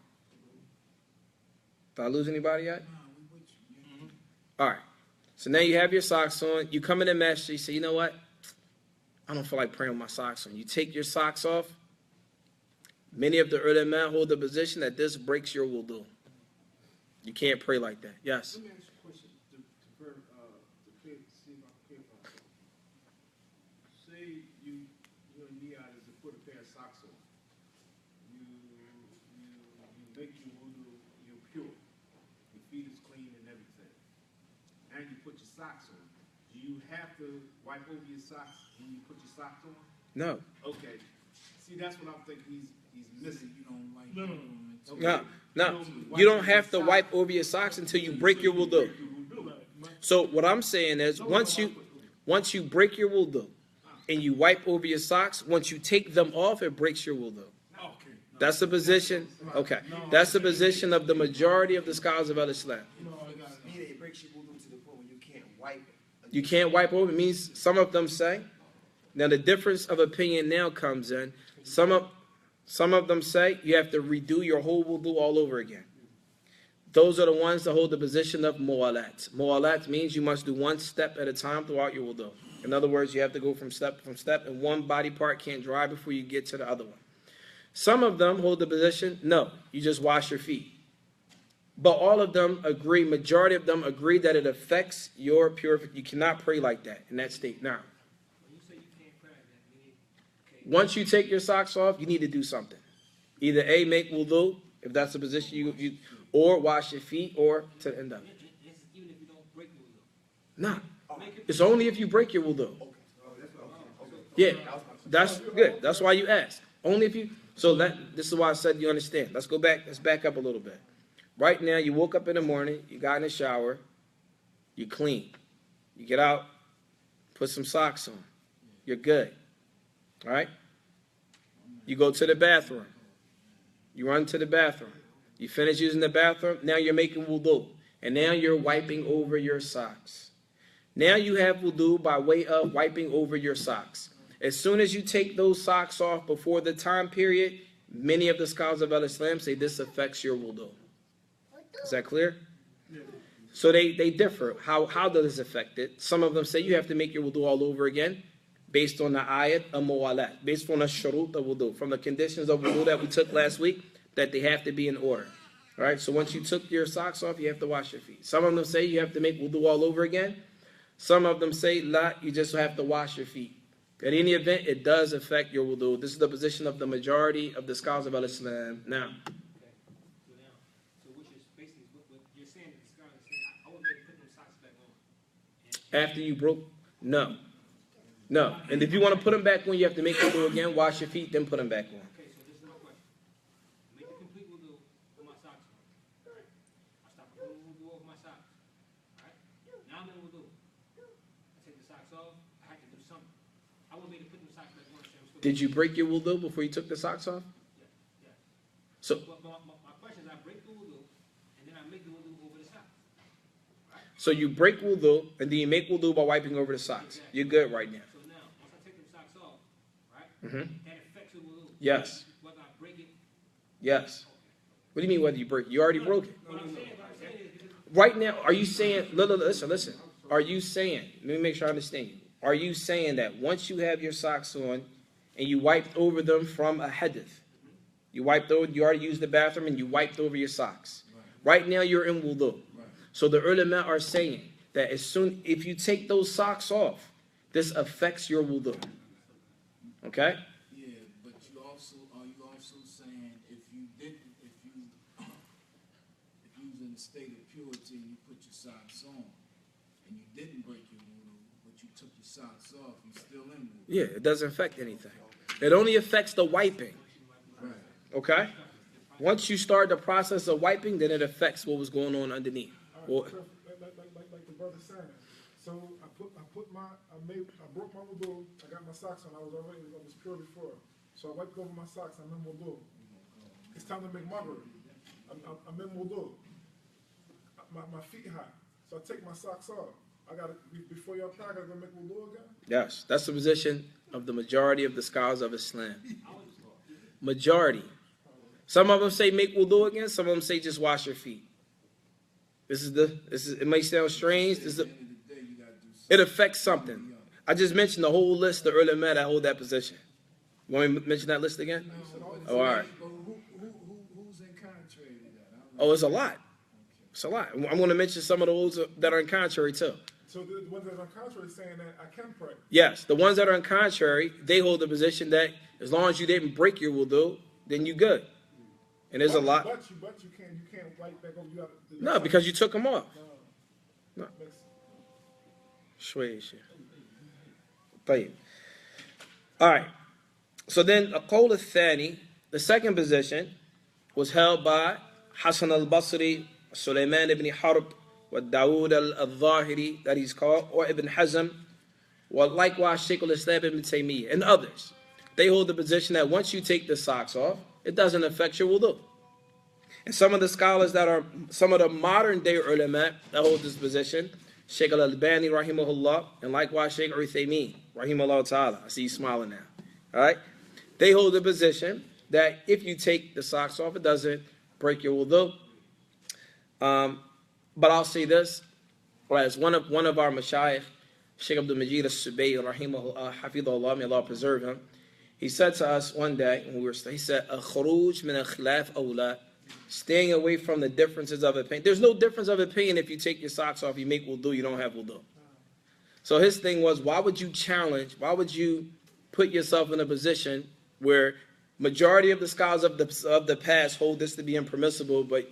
Did I lose anybody yet? All right. So now you have your socks on. You come in the masjid, you say, you know what? I don't feel like praying with my socks on. You take your socks off. Many of the ulama hold the position that this breaks your wudu. You can't pray like that. Yes? Let me ask you a question see if I can clarify. Say your niyat is to put a pair of socks on. You make your wudu, you're pure. Your feet is clean and everything. And you put your socks on. Do you have to wipe over your socks when you put your socks on? No. Okay. See, that's what I'm thinking he's missing. You don't like No. No. No. You don't have to wipe over your socks until you break your wudu. So what I'm saying is once you break your wudu and you wipe over your socks, once you take them off, it breaks your wudu. That's the position. Okay. That's the position of the majority of the scholars of Al-Islam. It breaks your wudu to the point where you can't wipe. You can't wipe over. It means some of them say Now the difference of opinion now comes in. Some of them say you have to redo your whole wudu all over again. Those are the ones that hold the position of mu'alat. Mu'alat means you must do one step at a time throughout your wudu. In other words, you have to go from step, and one body part can't dry before you get to the other one. Some of them hold the position, no, you just wash your feet. But all of them agree, majority of them agree that it affects your purification. You cannot pray like that in that state. Now, once you take your socks off, you need to do something. Either A, make wudu, if that's the position you or wash your feet, or to the end of it. Even if you don't break the wudu. Nah, it's only if you break your wudu. Yeah, that's good. That's why you asked. Only if you. So this is why I said you understand. Let's go back. Let's back up a little bit. Right now, you woke up in the morning, you got in the shower, you clean, you get out, put some socks on, you're good. All right? You go to the bathroom. You run to the bathroom. You finish using the bathroom. Now you're making wudu. And now you're wiping over your socks. Now you have wudu by way of wiping over your socks. As soon as you take those socks off before the time period, many of the scholars of Al-Islam say this affects your wudu. Is that clear? So they differ. How does this affect it? Some of them say you have to make your wudu all over again, based on the ayat of mu'alat, based on the shurut of wudu, from the conditions of wudu that we took last week, that they have to be in order. All right, so once you took your socks off, you have to wash your feet. Some of them say you have to make wudu all over again. Some of them say, la, you just have to wash your feet. At any event, it does affect your wudu. This is the position of the majority of the scholars of Al-Islam. Now, after you broke, no. And if you want to put them back on, you have to make wudu again, wash your feet, then put them back on. Okay, so this is my question. Make a complete wudu with my socks on. Right? I stop putting wudu over my socks. Right? Now I'm in wudu. I take the socks off. I have to do something. I want me to put the socks back on. Did you break your wudu before you took the socks off? Yeah. So, But my question is, I break the wudu, and then I make the wudu over the socks. Right? so you break wudu, and then you make wudu by wiping over the socks. You're good right now. So now, once I take the socks off, right, that affects the wudu. Yes. Whether I break it. Yes. What do you mean whether you break it? You already broke it. What I'm saying is because Right now, are you saying, listen. Are you saying, let me make sure I understand you. Are you saying that once you have your socks on and you wiped over them from a hadith, you already used the bathroom and you wiped over your socks. Right now you're in wudu. So the ulama are saying that if you take those socks off, this affects your wudu. Okay? Yeah, but are you also saying if you was in a state of purity and you put your socks on and you didn't break your wudu, but you took your socks off, you still in wudu? Yeah, it doesn't affect anything. It only affects the wiping. Right. Okay? Once you start the process of wiping, then it affects what was going on underneath. Well, Like the brother saying. So I broke my wudu. I got my socks on. I was pure before. So I wiped over my socks. I'm in wudu. It's time to make maghrib. I'm in wudu. My feet hot. So I take my socks off. Before y'all pray, I gotta go make wudu again. yes, that's the position of the majority of the scholars of Islam. Majority. Some of them say make wudu again. Some of them say just wash your feet. It may sound strange. It affects something. I just mentioned the whole list of ulama that hold that position. You want me to mention that list again? Oh, all right. But who's in contrary to that? Oh, it's a lot. It's a lot. I'm going to mention some of those that are in contrary too. So the ones that are contrary saying that I can pray. Yes, the ones that are in contrary, they hold the position that as long as you didn't break your wudu, then you good. And there's a lot. But you can't wipe back over. No, because you took them off. No. Shway. All right. So then, al-qawl al-thani, the second position, was held by Hassan al-Basri, Sulaiman ibn Harb, wa Dawood al-Zahiri, that he's called, or Ibn Hazm, or likewise Shaykh al-Islam ibn Taymiyyah, and others. They hold the position that once you take the socks off, it doesn't affect your wudu. And some of the scholars some of the modern day ulama that hold this position, Sheikh Al-Albani, rahimahullah, and likewise Sheikh Uthaymeen, rahimahullah ta'ala. I see you smiling now. All right? They hold the position that if you take the socks off, it doesn't break your wudu. But I'll say this, as one of our mashayikh, Sheikh Abdul Majid al-Subayy, rahimahullah, hafidhullah, may Allah preserve him, he said to us one day, when he said, "Al-khuruj min al-khilaf awla," staying away from the differences of opinion. There's no difference of opinion if you take your socks off, you make wudu, you don't have wudu. So his thing was, why would you put yourself in a position where majority of the scholars of the past hold this to be impermissible, but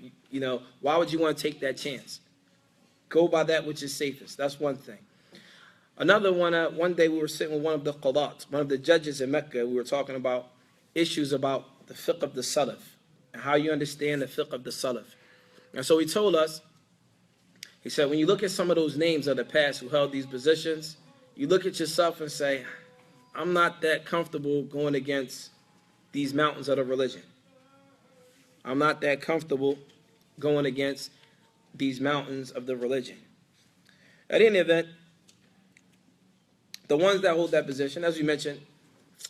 why would you want to take that chance? Go by that which is safest. That's one thing. Another one day we were sitting with one of the qadat, one of the judges in Mecca. We were talking about issues about the fiqh of the salaf and how you understand the fiqh of the salaf. And so he told us, he said, when you look at some of those names of the past who held these positions, you look at yourself and say, I'm not that comfortable going against these mountains of the religion. I'm not that comfortable going against these mountains of the religion. At any event, the ones that hold that position, as we mentioned,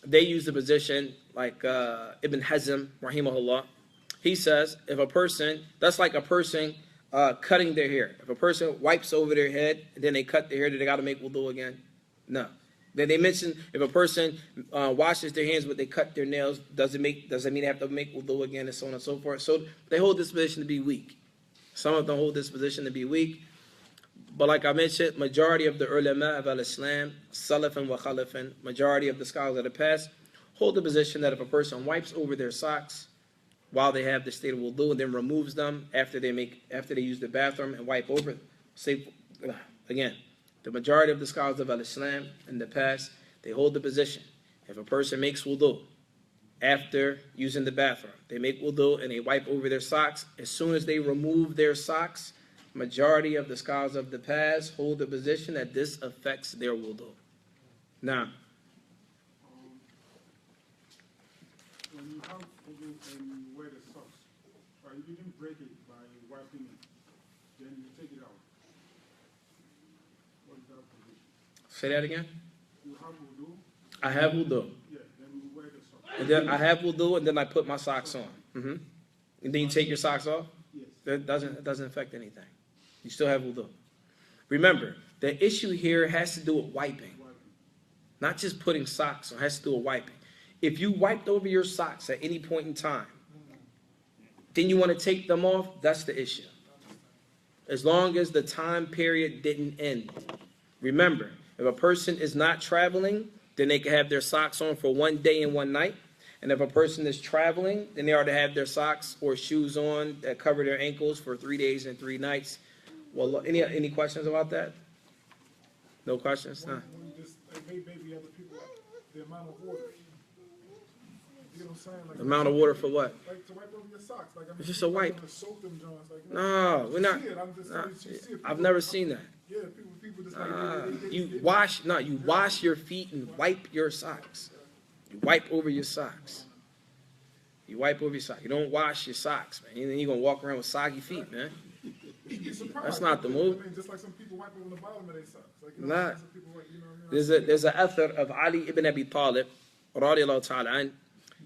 they use the position like Ibn Hazm, rahimahullah. He says, if a person, that's like a person cutting their hair. If a person wipes over their head and then they cut their hair, do they got to make wudu again? No. Then they mentioned if a person washes their hands but they cut their nails, does it mean they have to make wudu again, and so on and so forth? So they hold this position to be weak. Some of them hold this position to be weak. But like I mentioned, majority of the ulama of al-Islam, salafan wa khalafan, majority of the scholars of the past, hold the position that if a person wipes over their socks while they have the state of wudu and then removes them after they use the bathroom and wipe over, again, the majority of the scholars of al-Islam in the past, they hold the position. If a person makes wudu after using the bathroom, they make wudu and they wipe over their socks, as soon as they remove their socks, majority of the scholars of the past hold the position that this affects their wudu. Now, when you have wudu and you wear the socks, right, you didn't break it by wiping it, then you take it out. What is that position? say that again? You have wudu, I have wudu. yeah, then you wear the socks. And then I have wudu and then I put my socks on. And then you take your socks off? Yes. That doesn't affect anything. You still have wudu. Remember, the issue here has to do with wiping. Not just putting socks on, it has to do with wiping. If you wiped over your socks at any point in time, then you want to take them off, that's the issue. As long as the time period didn't end. Remember, if a person is not traveling, then they can have their socks on for 1 day and 1 night. And if a person is traveling, then they are to have their socks or shoes on that cover their ankles for 3 days and 3 nights. Well, any questions about that? No questions? No. When you just, like, maybe other people, the amount of water. You know what I'm saying? Like, The amount of water for what? like to wipe over your socks. Like, I mean, It's just a wipe. people soak them joints, like, No, we're not. see it. I'm just, you see it. I've never seen that. Yeah, people just like, You wash your feet and wipe your socks. You wipe over your socks. You wipe over your socks. You don't wash your socks, man. And then you're going to walk around with soggy feet, man. you'd be surprised. That's not the move. I mean, just like some people wipe over the bottom of their socks. Like, you Nah. some people, like, you know what I mean? There's an author of Ali ibn Abi Talib, radiallahu ta'ala an.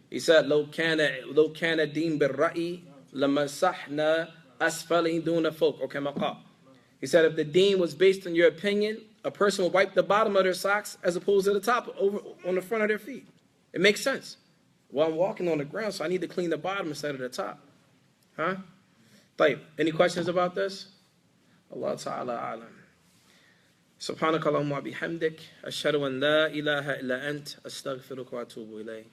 He said, لو كان دين بالرأي لمسحنا أسفله دون فوق, or كما قال. He said, if the deen was based on your opinion, a person would wipe the bottom of their socks as opposed to the top, over on the front of their feet. It makes sense. Well, I'm walking on the ground, so I need to clean the bottom instead of the top. Huh? طيب, any questions about this? Allah Ta'ala alam. سبحانك اللهم وبحمدك أشهد أن لا إله إلا أنت أستغفرك وأتوب إليك